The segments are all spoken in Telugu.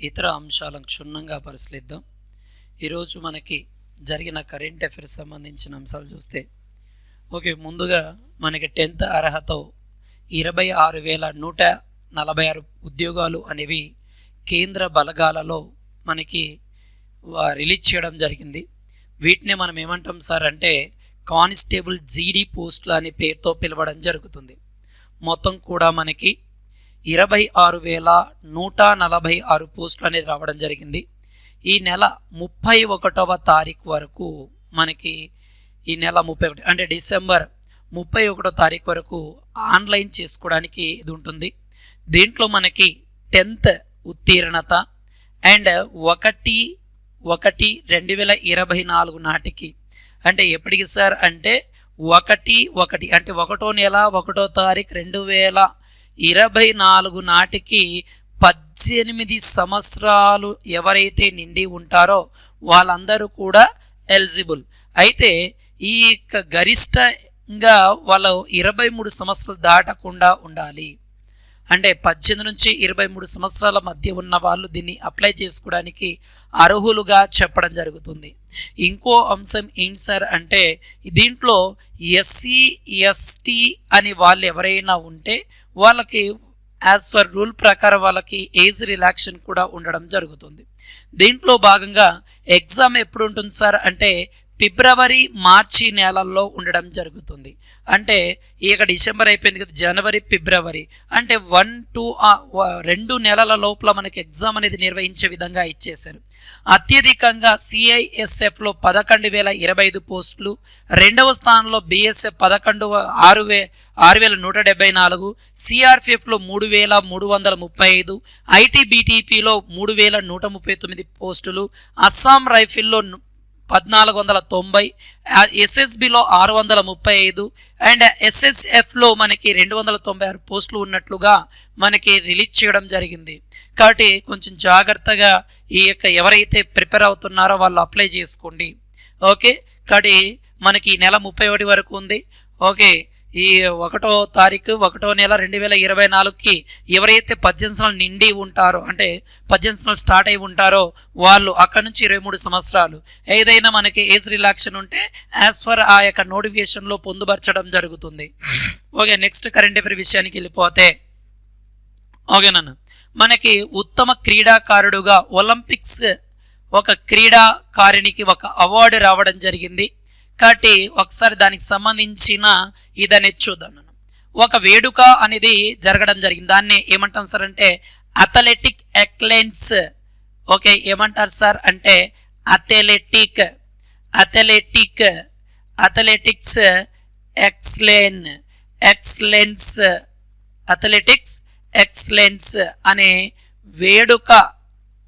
ఇతర అంశాలను క్షుణ్ణంగా పరిశీలిద్దాం. ఈరోజు మనకి జరిగిన కరెంట్ అఫైర్స్ సంబంధించిన అంశాలు చూస్తే ముందుగా మనకి 10th అర్హత 26,146 ఉద్యోగాలు అనేవి కేంద్ర బలగాలలో మనకి రిలీజ్ చేయడం జరిగింది. వీటిని మనం ఏమంటాం సార్ అంటే కానిస్టేబుల్ జీడీ పోస్టులు అనే పేరుతో పిలవడం జరుగుతుంది. మొత్తం కూడా మనకి 26,146 పోస్టులు అనేది రావడం జరిగింది. ఈ నెల 31వ తారీఖు వరకు మనకి ఈ నెల 31 అంటే డిసెంబర్ 31వ తారీఖు వరకు ఆన్లైన్ చేసుకోవడానికి ఇది ఉంటుంది. దీంట్లో మనకి 10th ఉత్తీర్ణత అండ్ 1/1/2024 నాటికి అంటే ఎప్పటికి సార్ అంటే 1/1 అంటే 1వ నెల 1వ తారీఖు 2024 నాటికి 18 సంవత్సరాలు ఎవరైతే నిండి ఉంటారో వాళ్ళందరూ కూడా ఎలిజిబుల్. అయితే ఈ గరిష్టంగా వాళ్ళు 23 సంవత్సరాలు దాటకుండా ఉండాలి. అంటే 18 నుంచి 23 సంవత్సరాల మధ్య ఉన్న వాళ్ళు దీన్ని అప్లై చేసుకోవడానికి అర్హులుగా చెప్పడం జరుగుతుంది. ఇంకో అంశం ఏంటి సార్ అంటే దీంట్లో ఎస్సీ ఎస్టీ అని వాళ్ళు ఎవరైనా ఉంటే వాళ్ళకి యాజ్ పర్ రూల్ ప్రకారం వాళ్ళకి ఏజ్ రిలాక్షన్ కూడా ఉండడం జరుగుతుంది. దీంట్లో భాగంగా ఎగ్జామ్ ఎప్పుడు ఉంటుంది సార్ అంటే ఫిబ్రవరి మార్చి నెలల్లో ఉండడం జరుగుతుంది. అంటే ఇక డిసెంబర్ అయిపోయింది కదా, జనవరి ఫిబ్రవరి అంటే 2 నెలల లోపల మనకి ఎగ్జామ్ అనేది నిర్వహించే విధంగా ఇచ్చేశారు. అత్యధికంగా సిఐఎస్ఎఫ్లో 11,025 పోస్టులు, రెండవ స్థానంలో బిఎస్ఎఫ్ 6,174, సిఆర్పిఎఫ్లో 3,335, ఐటీబీటీపీలో 3,139 పోస్టులు, అస్సాం రైఫిల్లో 1,490, ఎస్ఎస్బిలో 635 అండ్ ఎస్ఎస్ఎఫ్లో మనకి 296 పోస్టులు ఉన్నట్లుగా మనకి రిలీజ్ చేయడం జరిగింది. కాబట్టి కొంచెం జాగ్రత్తగా ఈ యొక్క ఎవరైతే ప్రిపేర్ అవుతున్నారో వాళ్ళు అప్లై చేసుకోండి. ఓకే, కాబట్టి మనకి ఈ నెల 31 వరకు ఉంది. ఓకే, ఈ 1వ తారీఖు 1వ నెల 2024కి ఎవరైతే 18 సంవత్సరాలు నిండి ఉంటారో అంటే 18 సంవత్సరాలు స్టార్ట్ అయి ఉంటారో వాళ్ళు అక్కడ నుంచి 23 సంవత్సరాలు ఏదైనా మనకి ఏజ్ రిలాక్షన్ ఉంటే యాజ్ పర్ ఆ యొక్క నోటిఫికేషన్లో పొందుపరచడం జరుగుతుంది. ఓకే, నెక్స్ట్ కరెంట్ అఫైర్ విషయానికి వెళ్ళిపోతే ఓకేనన్న మనకి ఉత్తమ క్రీడాకారుడుగా ఒలింపిక్స్ ఒక క్రీడాకారిణికి ఒక అవార్డు రావడం జరిగింది. కాబట్టి ఒకసారి దానికి సంబంధించిన ఇదనేది చూద్దాం. ఒక వేడుక అనేది జరగడం జరిగింది. దాన్ని ఏమంటాం సార్ అంటే అథ్లెటిక్ ఎక్సలెన్స్. ఓకే, ఏమంటారు సార్ అంటే అథ్లెటిక్స్ ఎక్సలెన్స్ అనే వేడుక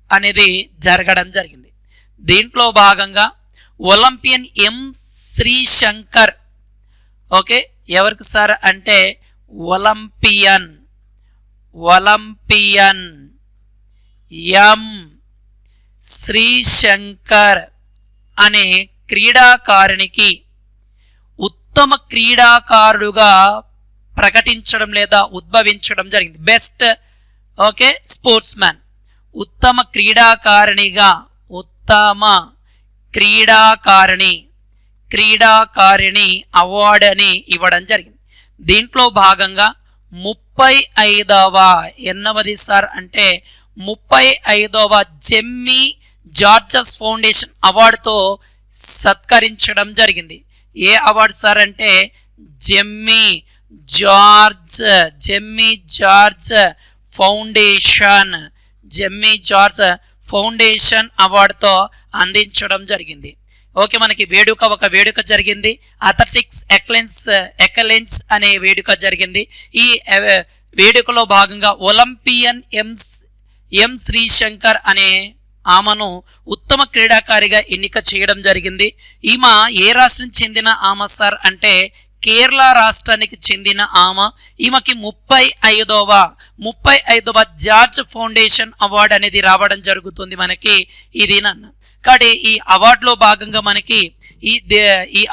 అనేది జరగడం జరిగింది. దీంట్లో భాగంగా ఒలింపియన్ ఎం శ్రీశంకర్ ఓకే ఎవరికి సార్ అంటే ఒలింపియన్ ఎం శ్రీశంకర్ అనే క్రీడాకారునికి ఉత్తమ క్రీడాకారుడుగా ప్రకటించడం లేదా ఉద్భవించడం జరిగింది. బెస్ట్ ఓకే స్పోర్ట్స్ మ్యాన్ ఉత్తమ క్రీడాకారిణిగా ఉత్తమ క్రీడాకారిణి అవార్డు అని ఇవ్వడం జరిగింది. దీంట్లో భాగంగా 35వ సార్ అంటే 35వ జెమ్మీ జార్జెస్ ఫౌండేషన్ అవార్డుతో సత్కరించడం జరిగింది. ఏ అవార్డు సార్ అంటే జెమ్మీ జార్జ్ ఫౌండేషన్ అవార్డుతో అందించడం జరిగింది. ఓకే, మనకి ఒక వేడుక జరిగింది. అథ్లెటిక్స్ ఎక్సలెన్స్ అనే వేడుక జరిగింది. ఈ వేడుకలో భాగంగా ఒలింపియన్ ఎం శ్రీశంకర్ అనే ఆమెను ఉత్తమ క్రీడాకారిగా ఎన్నిక చేయడం జరిగింది. ఈమె ఏ రాష్ట్రం చెందిన ఆమె సార్ అంటే కేరళ రాష్ట్రానికి చెందిన ఆమె. ఈమెకి 35వ జార్జ్ ఫౌండేషన్ అవార్డు అనేది రావడం జరుగుతుంది మనకి ఇది నన్ను. కాబట్టి ఈ అవార్డులో భాగంగా మనకి ఈ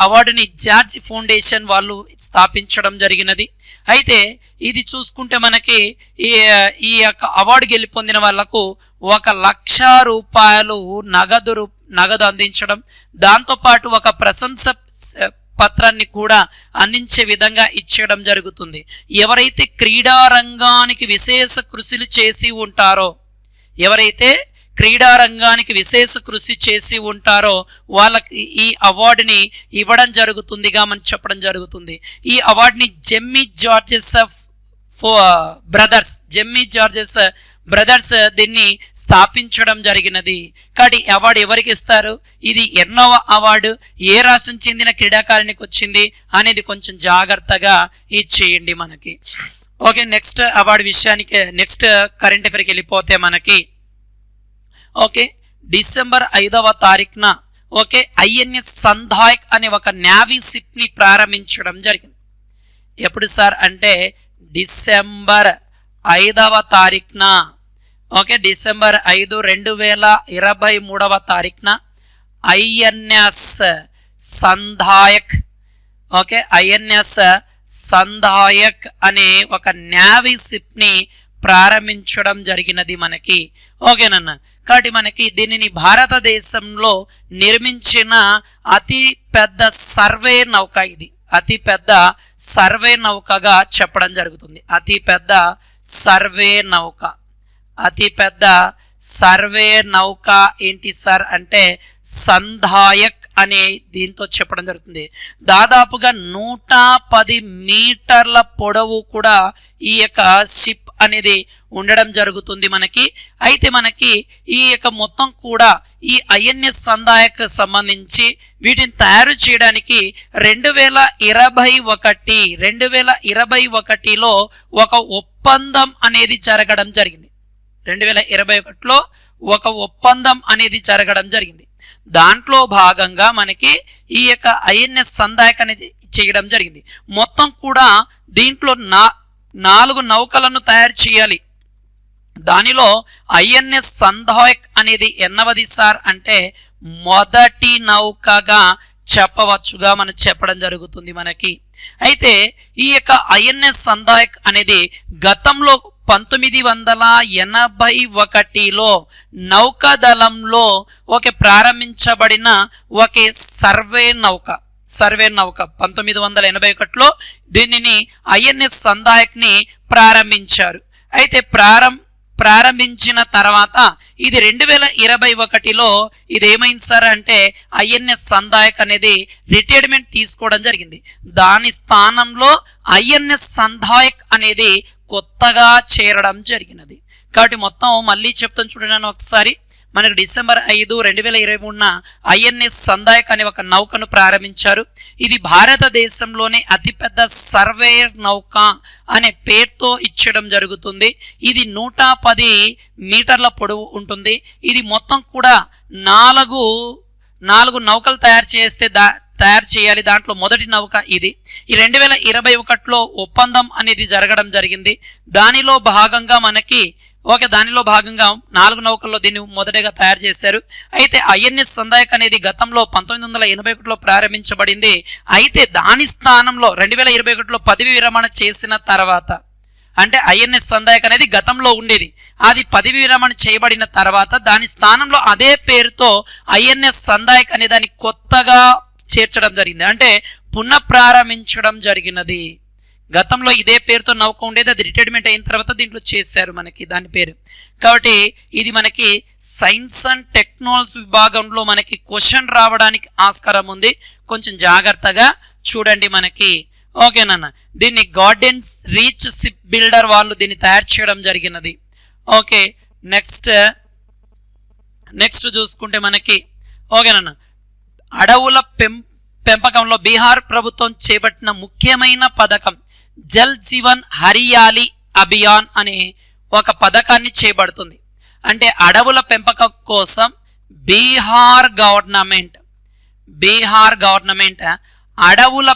అవార్డుని జార్జ్ ఫౌండేషన్ వాళ్ళు స్థాపించడం జరిగినది. అయితే ఇది చూసుకుంటే మనకి ఈ యొక్క అవార్డు గెలుపొందిన వాళ్లకు 1,00,000 రూపాయలు నగదు అందించడం, దాంతోపాటు ఒక ప్రశంస పత్రాన్ని కూడా అందించే విధంగా ఇచ్చడం జరుగుతుంది. ఎవరైతే క్రీడా రంగానికి విశేష కృషిలు చేసి ఉంటారో, ఎవరైతే క్రీడా రంగానికి విశేష కృషి చేసి ఉంటారో వాళ్ళకి ఈ అవార్డుని ఇవ్వడం జరుగుతుందిగా మనం చెప్పడం జరుగుతుంది. ఈ అవార్డుని జెమ్మీ జార్జెస్ బ్రదర్స్ దీన్ని స్థాపించడం జరిగినది. కాబట్టి అవార్డు ఎవరికి ఇస్తారు, ఇది ఎన్నవ అవార్డు, ఏ రాష్ట్రం చెందిన క్రీడాకారునికి వచ్చింది అనేది కొంచెం జాగ్రత్తగా ఇచ్చేయండి మనకి. ఓకే, నెక్స్ట్ అవార్డు విషయానికి, నెక్స్ట్ కరెంట్ అఫైర్కి వెళ్ళిపోతే మనకి ఓకే డిసెంబర్ 5వ తారీఖున ఓకే ఐఎన్ఎస్ సంధాయక్ అనే ఒక నేవీ షిప్ ని ప్రారంభించడం జరిగింది. ఎప్పుడు సార్ అంటే డిసెంబర్ 5వ తారీఖున ఓకే డిసెంబర్ 5, 2023వ తారీఖున INS Sandhayak okay INS Sandhayak అనే ఒక నేవీ షిప్ ని ప్రారంభించడం జరిగినది మనకి. ఓకేనన్న, కాబట్టి మనకి దీనిని భారతదేశంలో నిర్మించిన అతి పెద్ద సర్వే నౌక, ఇది అతి పెద్ద సర్వే నౌకగా చెప్పడం జరుగుతుంది. అతి పెద్ద సర్వే నౌక ఏంటి సార్ అంటే సంధాయక్ అనే దీంతో చెప్పడం జరుగుతుంది. దాదాపుగా 110 మీటర్ల పొడవు కూడా ఈ యొక్క షిప్ అనేది ఉండడం జరుగుతుంది మనకి. అయితే మనకి ఈ యొక్క మొత్తం కూడా ఈ ఐఎన్ఎస్ సంధాయక్ సంబంధించి వీటిని తయారు చేయడానికి 2021లో ఒక ఒప్పందం అనేది జరగడం జరిగింది. 2021లో ఒక ఒప్పందం అనేది జరగడం జరిగింది. దాంట్లో భాగంగా మనకి ఈ యొక్క ఐఎన్ఎస్ సంధాయక్ అనేది చేయడం జరిగింది. మొత్తం కూడా దీంట్లో 4 నౌకలను తయారు చేయాలి. దానిలో ఐఎన్ఎస్ సంధాయక్ అనేది ఎన్నవది సార్ అంటే మొదటి నౌకగా చెప్పవచ్చుగా మనం చెప్పడం జరుగుతుంది మనకి. అయితే ఈ యొక్క ఐఎన్ఎస్ సంధాయక్ అనేది గతంలో 1981లో నౌకాదళంలో ప్రారంభించబడిన ఒకే సర్వే నౌక 1981లో దీనిని ఐఎన్ఎస్ సంధాయక్ ని ప్రారంభించారు. అయితే ప్రారంభించిన తర్వాత ఇది 2021లో ఇది ఏమైంది సార్ అంటే ఐఎన్ఎస్ సంధాయక్ అనేది రిటైర్మెంట్ తీసుకోవడం జరిగింది. దాని స్థానంలో ఐఎన్ఎస్ సంధాయక్ అనేది కొత్తగా చేరడం జరిగినది. కాబట్టి మొత్తం మళ్ళీ చెప్తాను చూడండి ఒకసారి. మనకు డిసెంబర్ 5, 2023న ఐఎన్ఎస్ సంధాయక్ అనే ఒక నౌకను ప్రారంభించారు. ఇది భారతదేశంలోనే అతిపెద్ద సర్వేయర్ నౌక అనే పేరుతో ఇచ్చడం జరుగుతుంది. ఇది 110 మీటర్ల పొడవు ఉంటుంది. ఇది మొత్తం కూడా 4 నౌకలు తయారు చేయాలి. దాంట్లో మొదటి నౌక ఇది. ఈ 2021లో ఒప్పందం అనేది జరగడం జరిగింది. దానిలో భాగంగా మనకి దానిలో భాగంగా 4 నౌకల్లో దీన్ని మొదటగా తయారు చేశారు. అయితే ఐఎన్ఎస్ సంధాయక్ అనేది గతంలో 1981లో ప్రారంభించబడింది. అయితే దాని స్థానంలో 2021లో పదవి విరమణ చేసిన తర్వాత, అంటే ఐఎన్ఎస్ సంధాయక్ అనేది గతంలో ఉండేది, అది పదవి విరమణ చేయబడిన తర్వాత దాని స్థానంలో అదే పేరుతో ఐఎన్ఎస్ సంధాయక్ అనే దాన్ని కొత్తగా చేర్చడం జరిగింది, అంటే పునఃప్రారంభించడం జరిగినది. గతంలో ఇదే పేరుతో నౌక ఉండేది, అది రిటైర్మెంట్ అయిన తర్వాత దీంట్లో చేశారు మనకి దాని పేరు. కాబట్టి ఇది మనకి సైన్స్ అండ్ టెక్నాలజీ విభాగంలో మనకి క్వశ్చన్ రావడానికి ఆస్కారం ఉంది. కొంచెం జాగ్రత్తగా చూడండి మనకి. ఓకేనా, దీన్ని గార్డెన్స్ రీచ్ షిప్ బిల్డర్ వాళ్ళు దీన్ని తయారు చేయడం జరిగినది. ఓకే, నెక్స్ట్ చూసుకుంటే మనకి ఓకేనా, అడవుల పెంపకంలో బీహార్ ప్రభుత్వం చేపట్టిన ముఖ్యమైన పథకం జల్ జీవన్ హరియాలి అభియాన్ అనే ఒక పథకాన్ని చేపడుతుంది. అంటే అడవుల పెంపకం కోసం బీహార్ గవర్నమెంట్ అడవుల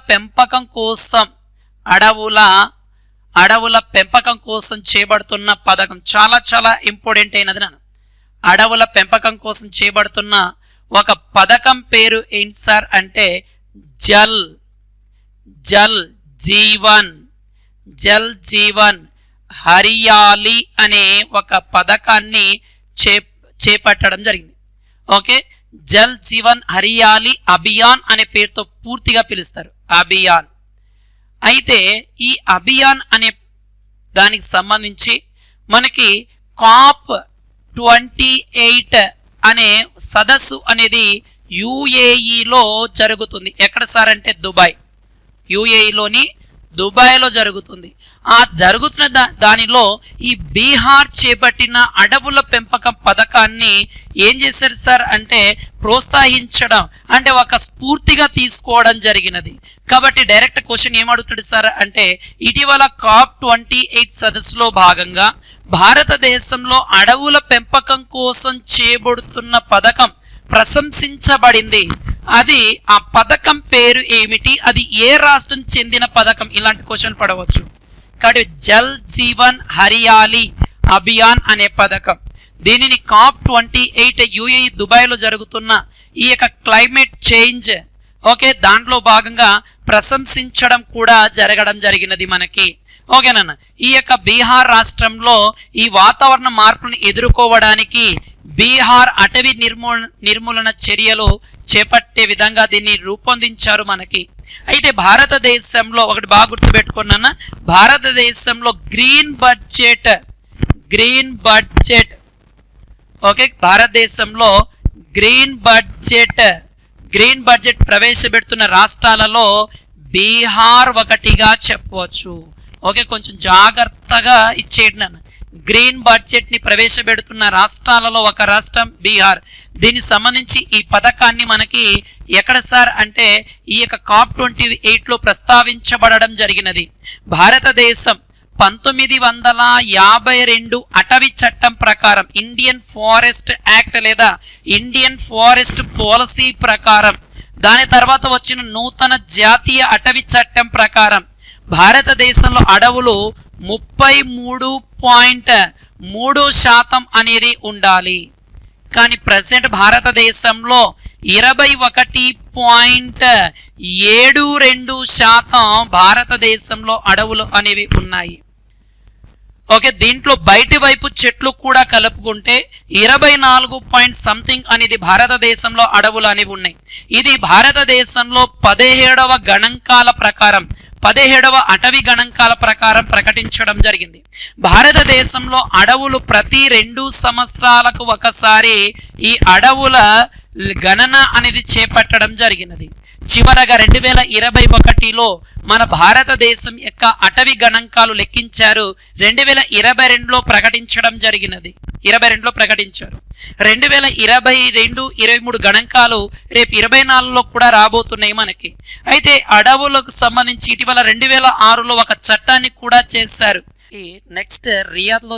పెంపకం కోసం చేపడుతున్న పథకం చాలా చాలా ఇంపార్టెంట్ అయినది. అడవుల పెంపకం కోసం చేపడుతున్న ఒక పథకం పేరు ఏంటి సార్ అంటే జల్ జల్ జీవన్ జల్ జీవన్ హరియాలి అనే ఒక పథకాన్ని చేపట్టడం జరిగింది. ఓకే, జల్ జీవన్ హరియాలి అభియాన్ అనే పేరుతో పూర్తిగా పిలుస్తారు, అభియాన్. అయితే ఈ అభియాన్ అనే దానికి సంబంధించి మనకి COP28 అనే సదస్సు అనేది యుఏఈలో జరుగుతుంది. ఎక్కడ సార్ అంటే దుబాయ్, యుఏఈలోని దుబాయ్లో జరుగుతుంది. ఆ జరుగుతున్న దానిలో ఈ బీహార్ చేపట్టిన అడవుల పెంపకం పథకాన్ని ఏం చేశారు సార్ అంటే ప్రోత్సహించడం, అంటే ఒక స్ఫూర్తిగా తీసుకోవడం జరిగినది. కాబట్టి డైరెక్ట్ క్వశ్చన్ ఏమడుగుతాడు సార్ అంటే ఇటీవల COP28 సదస్సులో భాగంగా భారతదేశంలో అడవుల పెంపకం కోసం చేయబడుతున్న పథకం ప్రశంసించబడింది. అది ఆ పథకం పేరు ఏమిటి, అది ఏ రాష్ట్రం చెందిన పథకం, ఇలాంటి క్వశ్చన్ పడవచ్చు. కాబట్టి జల్ జీవన్ హరియాలి అభియాన్ అనే పథకం, దీనిని COP28 యుఏఈ దుబాయ్లో జరుగుతున్న ఈ యొక్క క్లైమేట్ చేంజ్ ఓకే దాంట్లో భాగంగా ప్రశంసించడం కూడా జరగడం జరిగినది మనకి. ఓకేనా, ఈ యొక్క బీహార్ రాష్ట్రంలో ఈ వాతావరణ మార్పులను ఎదుర్కోవడానికి బీహార్ అటవీ నిర్మూలన చర్యలు చేపట్టే విధంగా దీన్ని రూపొందించారు మనకి. అయితే భారతదేశంలో ఒకటి బాగా గుర్తుపెట్టుకున్నా, భారతదేశంలో గ్రీన్ బడ్జెట్ ఓకే భారతదేశంలో గ్రీన్ బడ్జెట్ ప్రవేశపెడుతున్న రాష్ట్రాలలో బీహార్ ఒకటిగా చెప్పవచ్చు. ఓకే, కొంచెం జాగ్రత్తగా ఇచ్చేయండి నన్ను. గ్రీన్ బడ్జెట్ ని ప్రవేశపెడుతున్న రాష్ట్రాలలో ఒక రాష్ట్రం బీహార్. దీనికి సంబంధించి ఈ పథకాన్ని మనకి ఎక్కడ సార్ అంటే ఈ యొక్క COP28లో ప్రస్తావించబడడం జరిగినది. భారతదేశం 1952 అటవీ చట్టం ప్రకారం, ఇండియన్ ఫారెస్ట్ యాక్ట్ లేదా ఇండియన్ ఫారెస్ట్ పాలసీ ప్రకారం, దాని తర్వాత వచ్చిన నూతన జాతీయ అటవీ చట్టం ప్రకారం భారతదేశంలో అడవులు 33.3% అనేది ఉండాలి. కానీ ప్రజెంట్ భారతదేశంలో 21.72% భారతదేశంలో అడవులు అనేవి ఉన్నాయి. ఓకే, దీంట్లో బయటి వైపు చెట్లు కూడా కలుపుకుంటే 24 అనేది భారతదేశంలో అడవులు అనేవి ఉన్నాయి. ఇది భారతదేశంలో 17వ గణాంకాల ప్రకారం, 17వ అటవీ గణాంకాల ప్రకారం ప్రకటించడం జరిగింది. భారతదేశంలో అడవులు ప్రతి 2 సంవత్సరాలకు ఒకసారి ఈ అడవుల గణన అనేది చేపట్టడం జరిగినది. చివరగా 2021లో మన భారతదేశం యొక్క అటవీ గణాంకాలు లెక్కించారు. 2022లో ప్రకటించడం జరిగినది. 22లో ప్రకటించారు. 2022-23 గణాంకాలు రేపు 24లో కూడా రాబోతున్నాయి మనకి. అయితే అడవులకు సంబంధించి ఇటీవల 2006లో ఒక చట్టాన్ని కూడా చేశారు. ఈ నెక్స్ట్ రియాద్లో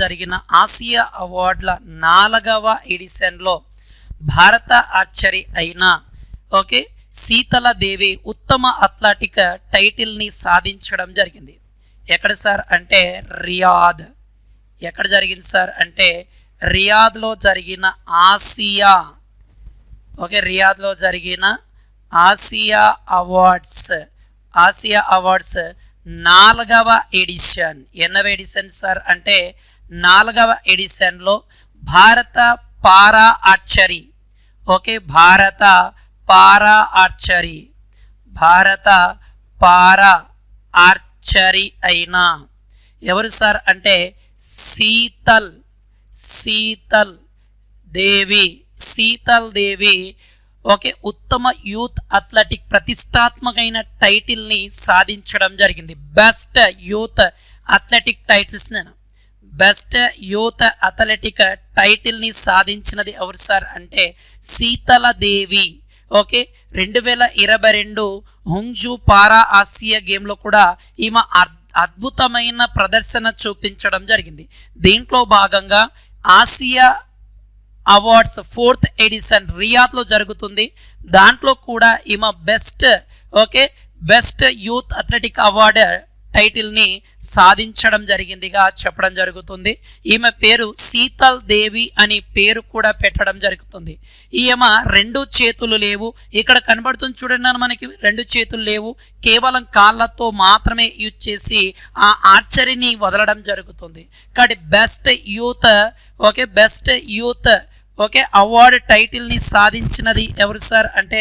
జరిగిన ఆసియా అవార్డుల 4వ ఎడిషన్లో భారత ఆర్చరీ అయిన ఓకే శీతల దేవి ఉత్తమ అథ్లెటిక్ టైటిల్ని సాధించడం జరిగింది. ఎక్కడ సార్ అంటే రియాద్. ఎక్కడ జరిగింది సార్ అంటే రియాద్లో జరిగిన రియాద్లో జరిగిన ఆసియా అవార్డ్స్ 4వ ఎడిషన్. ఎన్నవ ఎడిషన్ సార్ అంటే 4వ ఎడిషన్లో భారత పారా ఆర్చరీ ఓకే భారత పారా ఆర్చరీ అయిన ఎవరు సార్ అంటే శీతల్ దేవి ఓకే ఉత్తమ యూత్ అథ్లెటిక్ ప్రతిష్టాత్మకమైన టైటిల్ని సాధించడం జరిగింది. బెస్ట్ యూత్ అథ్లెటిక్ టైటిల్ని సాధించినది ఎవరు సార్ అంటే శీతల దేవి. ఓకే 2022 హుంగ్జూ పారా ఆసియా గేమ్లో కూడా ఈమె అద్భుతమైన ప్రదర్శన చూపించడం జరిగింది. దీంట్లో భాగంగా ఆసియా అవార్డ్స్ 4th ఎడిషన్ రియాద్లో జరుగుతుంది. దాంట్లో కూడా ఈమె బెస్ట్ యూత్ అథ్లెటిక్ అవార్డు టైటిల్ని సాధించడం జరిగిందిగా చెప్పడం జరుగుతుంది. ఈమె పేరు శీతల్ దేవి అని పేరు కూడా పెట్టడం జరుగుతుంది. ఈమె 2 చేతులు లేవు, ఇక్కడ కనబడుతుంది చూడండి, మనకి 2 చేతులు లేవు, కేవలం కాళ్ళతో మాత్రమే యూజ్ చేసి ఆ ఆర్చరీని వదలడం జరుగుతుంది. కాబట్టి బెస్ట్ యూత్ అవార్డు టైటిల్ని సాధించినది ఎవరు సార్ అంటే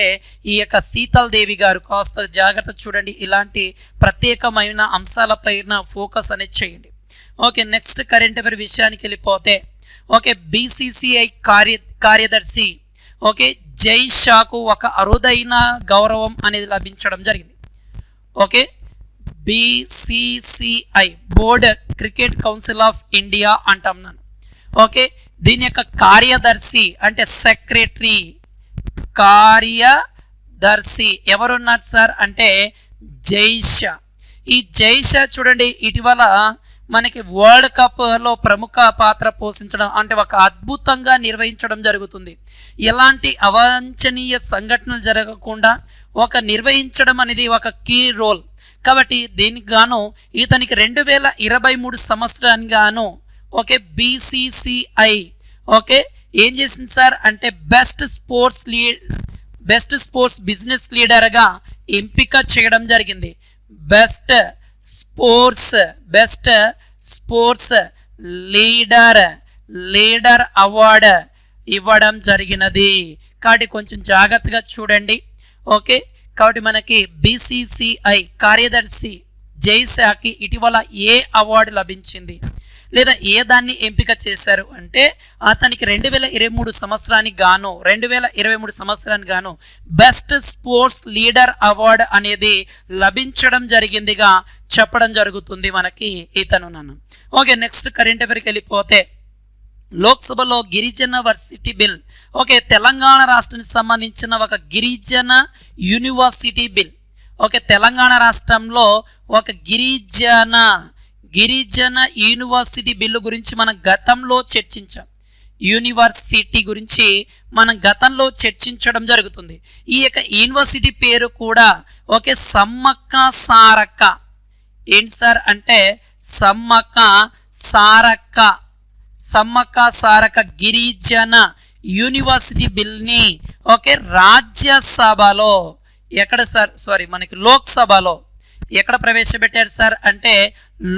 ఈ యొక్క శీతల్ దేవి గారు. కాస్త జాగ్రత్త చూడండి, ఇలాంటి ప్రత్యేకమైన అంశాలపైన ఫోకస్ అనేది చేయండి. నెక్స్ట్ కరెంట్ అఫైర్ విషయానికి వెళ్ళిపోతే బీసీసీఐ కార్యదర్శి జై షాకు ఒక అరుదైన గౌరవం అనేది లభించడం జరిగింది. BCCI board cricket council of India అంటాం నేను. దీని యొక్క కార్యదర్శి అంటే సెక్రటరీ, కార్యదర్శి ఎవరున్నారు సార్ అంటే జైషా. ఈ జైషా చూడండి, ఇటీవల మనకి వరల్డ్ కప్లో ప్రముఖ పాత్ర పోషించడం అంటే ఒక అద్భుతంగా నిర్వహించడం జరుగుతుంది. ఎలాంటి అవాంఛనీయ సంఘటనలు జరగకుండా నిర్వహించడం అనేది ఒక కీ రోల్. కాబట్టి దీనికి గాను ఇతనికి 2023 సంవత్సరానికి గాను బీసీసీఐ ఏం చేసింది సార్ అంటే బెస్ట్ స్పోర్ట్స్ బిజినెస్ లీడర్గా ఎంపిక చేయడం జరిగింది. బెస్ట్ స్పోర్ట్స్ లీడర్ అవార్డు ఇవ్వడం జరిగినది. కాబట్టి కొంచెం జాగ్రత్తగా చూడండి. కాబట్టి మనకి బీసీసీఐ కార్యదర్శి జైషాకి ఇటీవల ఏ అవార్డు లభించింది లేదా ఏ దాన్ని ఎంపిక చేశారు అంటే అతనికి 2023 సంవత్సరానికి గాను బెస్ట్ స్పోర్ట్స్ లీడర్ అవార్డు అనేది లభించడం జరిగిందిగా చెప్పడం జరుగుతుంది మనకి ఇతను నన్ను. నెక్స్ట్ కరెంట్ అఫైర్కి వెళ్ళిపోతే లోక్సభలో గిరిజన వర్సిటీ బిల్ తెలంగాణ రాష్ట్రానికి సంబంధించిన ఒక గిరిజన యూనివర్సిటీ బిల్. తెలంగాణ రాష్ట్రంలో ఒక గిరిజన యూనివర్సిటీ బిల్లు గురించి మనం గతంలో చర్చించాం. యూనివర్సిటీ గురించి మనం గతంలో చర్చించడం జరుగుతుంది. ఈ యొక్క యూనివర్సిటీ పేరు కూడా సమ్మక్క సారక్క. ఏంటి సార్ అంటే సమ్మక్క సారక్క గిరిజన యూనివర్సిటీ బిల్ని రాజ్యసభలో మనకి లోక్సభలో ఎక్కడ ప్రవేశపెట్టారు సార్ అంటే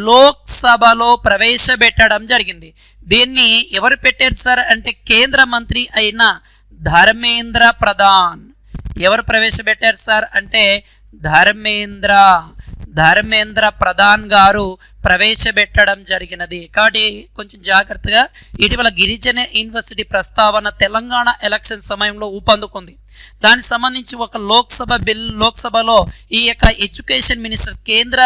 లోక్సభలో ప్రవేశపెట్టడం జరిగింది. దీన్ని ఎవరు పెట్టారు సార్ అంటే కేంద్ర మంత్రి అయిన ధర్మేంద్ర ప్రధాన్. ఎవరు ప్రవేశపెట్టారు సార్ అంటే ధర్మేంద్ర ప్రధాన్ గారు ప్రవేశపెట్టడం జరిగినది. కాబట్టి కొంచెం జాగ్రత్తగా ఇటీవల గిరిజన యూనివర్సిటీ ప్రస్తావన తెలంగాణ ఎలక్షన్ సమయంలో ఊపందుకుంది. దానికి సంబంధించి ఒక లోక్సభలో ఈ యొక్క ఎడ్యుకేషన్ మినిస్టర్ కేంద్ర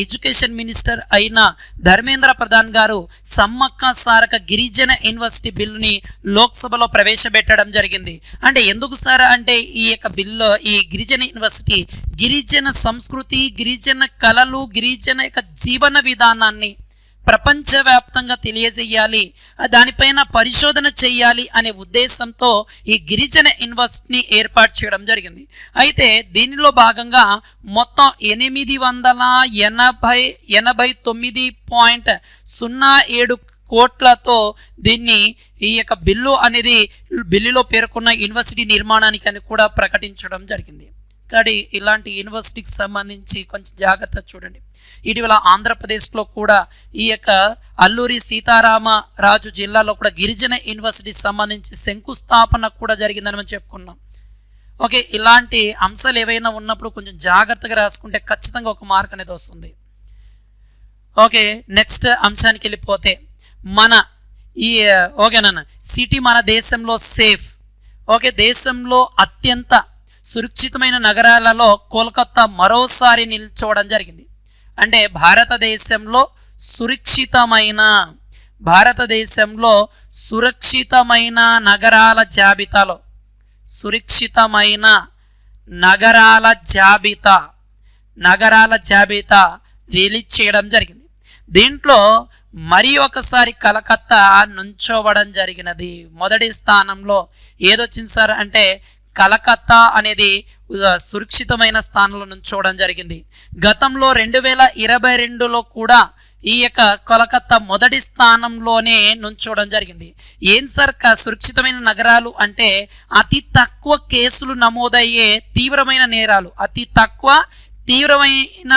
ఎడ్యుకేషన్ మినిస్టర్ అయిన ధర్మేంద్ర ప్రధాన్ గారు సమ్మక్క సారక్క గిరిజన యూనివర్సిటీ బిల్లుని లోక్సభలో ప్రవేశపెట్టడం జరిగింది. అంటే ఎందుకు సార్ అంటే ఈ యొక్క బిల్లు ఈ గిరిజన యూనివర్సిటీ గిరిజన సంస్కృతి, గిరిజన కళలు, గిరిజన యొక్క జీవన విధానాన్ని ప్రపంచవ్యాప్తంగా తెలియజేయాలి, దానిపైన పరిశోధన చేయాలి అనే ఉద్దేశంతో ఈ గిరిజన యూనివర్సిటీని ఏర్పాటు చేయడం జరిగింది. అయితే దీనిలో భాగంగా మొత్తం 889.07 కోట్లతో దీన్ని ఈ యొక్క బిల్లులో పేర్కొన్న యూనివర్సిటీ నిర్మాణానికి అని కూడా ప్రకటించడం జరిగింది. కానీ ఇలాంటి యూనివర్సిటీకి సంబంధించి కొంచెం జాగ్రత్త చూడండి. ఇటీవల ఆంధ్రప్రదేశ్లో కూడా ఈ యొక్క అల్లూరి సీతారామరాజు జిల్లాలో కూడా గిరిజన యూనివర్సిటీకి సంబంధించి శంకుస్థాపన కూడా జరిగిందని మనం చెప్పుకున్నాం. ఇలాంటి అంశాలు ఏవైనా ఉన్నప్పుడు కొంచెం జాగ్రత్తగా రాసుకుంటే ఖచ్చితంగా ఒక మార్క్ అనేది వస్తుంది. నెక్స్ట్ అంశానికి వెళ్ళిపోతే సిటీ మన దేశంలో సేఫ్. దేశంలో అత్యంత సురక్షితమైన నగరాలలో కోల్కతా మరోసారి నిల్చోవడం జరిగింది. అంటే భారతదేశంలో సురక్షితమైన నగరాల జాబితా రిలీజ్ చేయడం జరిగింది. దీంట్లో మరి ఒకసారి కలకత్తా నుంచోవడం జరిగినది. మొదటి స్థానంలో ఏదొచ్చింది సార్ అంటే కలకత్తా అనేది సురక్షితమైన స్థానంలో నుంచోవడం జరిగింది. గతంలో 2022లో కూడా ఈ యొక్క కోలకత్తా మొదటి స్థానంలోనే నుంచోవడం జరిగింది. ఏం సార్ సురక్షితమైన నగరాలు అంటే అతి తక్కువ కేసులు నమోదయ్యే తీవ్రమైన నేరాలు, అతి తక్కువ తీవ్రమైన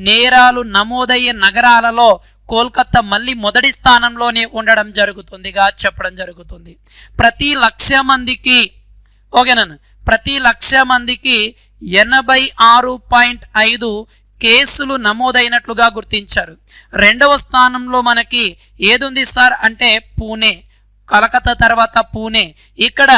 నేరాలు నమోదయ్యే నగరాలలో కోల్కత్తా మళ్ళీ మొదటి స్థానంలోనే ఉండడం జరుగుతుందిగా చెప్పడం జరుగుతుంది. ప్రతి 1,00,000 మందికి ఓకేనా, ప్రతి 1,00,000 మందికి 86.5 కేసులు నమోదైనట్లుగా గుర్తించారు. రెండవ స్థానంలో మనకి ఏదుంది సార్ అంటే పూణే, కలకత్తా తర్వాత పూణే. ఇక్కడ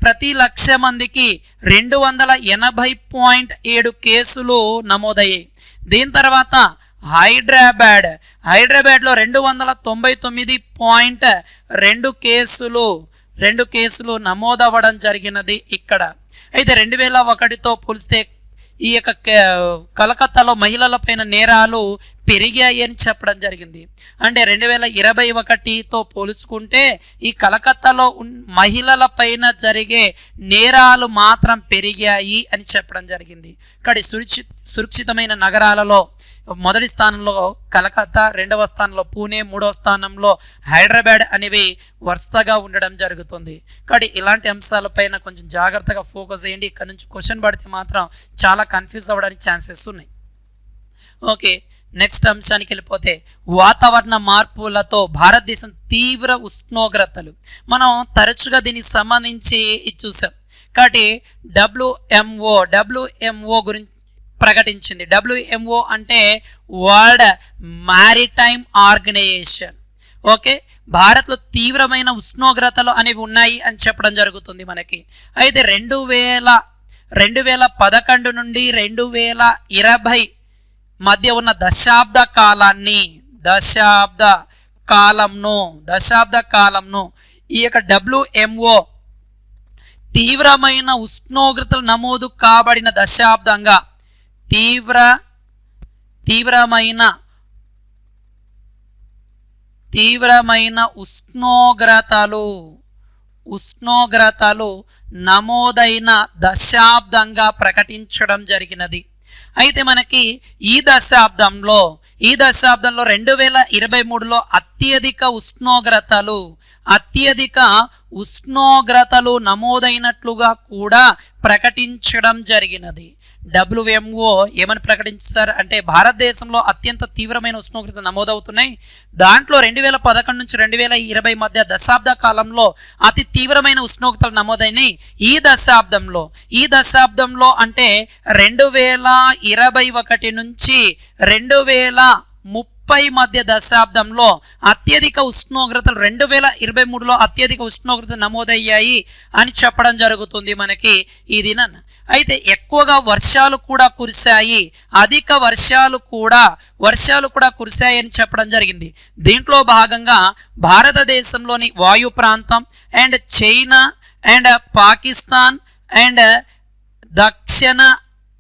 ప్రతి 1,00,000 మందికి 280.7 కేసులు నమోదయ్యాయి. దీని తర్వాత హైదరాబాద్లో 299.2 కేసులు నమోదవ్వడం జరిగినది ఇక్కడ. అయితే 2001తో పోలిస్తే ఈ యొక్క కలకత్తాలో మహిళలపైన నేరాలు పెరిగాయి అని చెప్పడం జరిగింది. అంటే 2021తో పోల్చుకుంటే ఈ కలకత్తాలో మహిళలపైన జరిగే నేరాలు మాత్రం పెరిగాయి అని చెప్పడం జరిగింది. ఇక్కడ సురక్షితమైన నగరాలలో మొదటి స్థానంలో కలకత్తా, రెండవ స్థానంలో పూణే, మూడవ స్థానంలో హైదరాబాద్ అనేవి వరుసగా ఉండడం జరుగుతుంది. కాబట్టి ఇలాంటి అంశాలపైన కొంచెం జాగ్రత్తగా ఫోకస్ చేయండి. ఇక్కడ నుంచి క్వశ్చన్ పడితే మాత్రం చాలా కన్ఫ్యూజ్ అవ్వడానికి ఛాన్సెస్ ఉన్నాయి. ఓకే, నెక్స్ట్ అంశానికి వెళ్ళిపోతే వాతావరణ మార్పులతో భారతదేశం తీవ్ర ఉష్ణోగ్రతలు. మనం తరచుగా దీనికి సంబంధించి చూసాం. కాబట్టి డబ్ల్యూఎంఓ గురించి ప్రకటించింది. డబ్ల్యూఎంఓ అంటే వరల్డ్ మారిటైమ్ ఆర్గనైజేషన్. ఓకే, భారత్లో తీవ్రమైన ఉష్ణోగ్రతలు అనేవి ఉన్నాయి అని చెప్పడం జరుగుతుంది మనకి. అయితే 2011 నుండి 2020 మధ్య ఉన్న దశాబ్ద కాలంను ఈ యొక్క డబ్ల్యూఎంఓ తీవ్రమైన ఉష్ణోగ్రతలు నమోదు కాబడిన దశాబ్దంగా తీవ్రమైన ఉష్ణోగ్రతలు నమోదైన దశాబ్దంగా ప్రకటించడం జరిగినది. అయితే మనకి ఈ దశాబ్దంలో 2023లో అత్యధిక ఉష్ణోగ్రతలు నమోదైనట్లుగా కూడా ప్రకటించడం జరిగినది. డబ్ల్యూఎంఓ ఏమని ప్రకటించారు అంటే భారతదేశంలో అత్యంత తీవ్రమైన ఉష్ణోగ్రతలు నమోదవుతున్నాయి. దాంట్లో 2011 నుంచి 2020 మధ్య దశాబ్ద కాలంలో అతి తీవ్రమైన ఉష్ణోగ్రతలు నమోదైనాయి. ఈ దశాబ్దంలో అంటే 2021 నుంచి 2030 మధ్య దశాబ్దంలో అత్యధిక ఉష్ణోగ్రతలు 2023లో అత్యధిక ఉష్ణోగ్రతలు నమోదయ్యాయి అని చెప్పడం జరుగుతుంది మనకి ఈ దినాన. అయితే ఎక్కువగా వర్షాలు కూడా కురిశాయి, అధిక వర్షాలు కూడా కురిశాయని చెప్పడం జరిగింది. దీంట్లో భాగంగా భారతదేశంలోని వాయు ప్రాంతం and China and Pakistan and దక్షిణ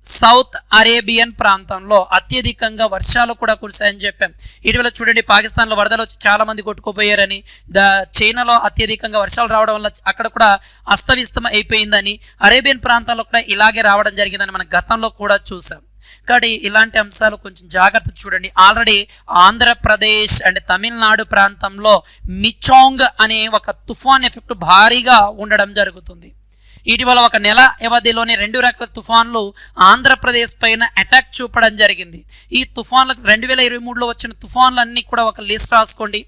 సౌత్ అరేబియన్ ప్రాంతంలో అత్యధికంగా వర్షాలు కూడా కురిశాయని చెప్పాం. ఇటీవల చూడండి, పాకిస్తాన్లో వరదలు వచ్చి చాలా మంది కొట్టుకుపోయారని, చైనాలో అత్యధికంగా వర్షాలు రావడం వల్ల అక్కడ కూడా అస్తవ్యస్తం అయిపోయిందని, అరేబియన్ ప్రాంతాల్లో కూడా ఇలాగే రావడం జరిగిందని మనం గతంలో కూడా చూసాం. కాబట్టి ఇలాంటి అంశాలు కొంచెం జాగ్రత్త చూడండి. ఆల్రెడీ ఆంధ్రప్రదేశ్ అండ్ తమిళనాడు ప్రాంతంలో మిచాంగ్ అనే ఒక తుఫాన్ ఎఫెక్ట్ భారీగా ఉండడం జరుగుతుంది. ఇటీవల ఒక నెల వ్యవధిలోనే 2 రకాల తుఫాన్లు ఆంధ్రప్రదేశ్ పైన అటాక్ చూపడం జరిగింది. ఈ తుఫాన్లకు 2023లో వచ్చిన తుఫాన్లన్నీ కూడా ఒక లిస్ట్ రాసుకోండి.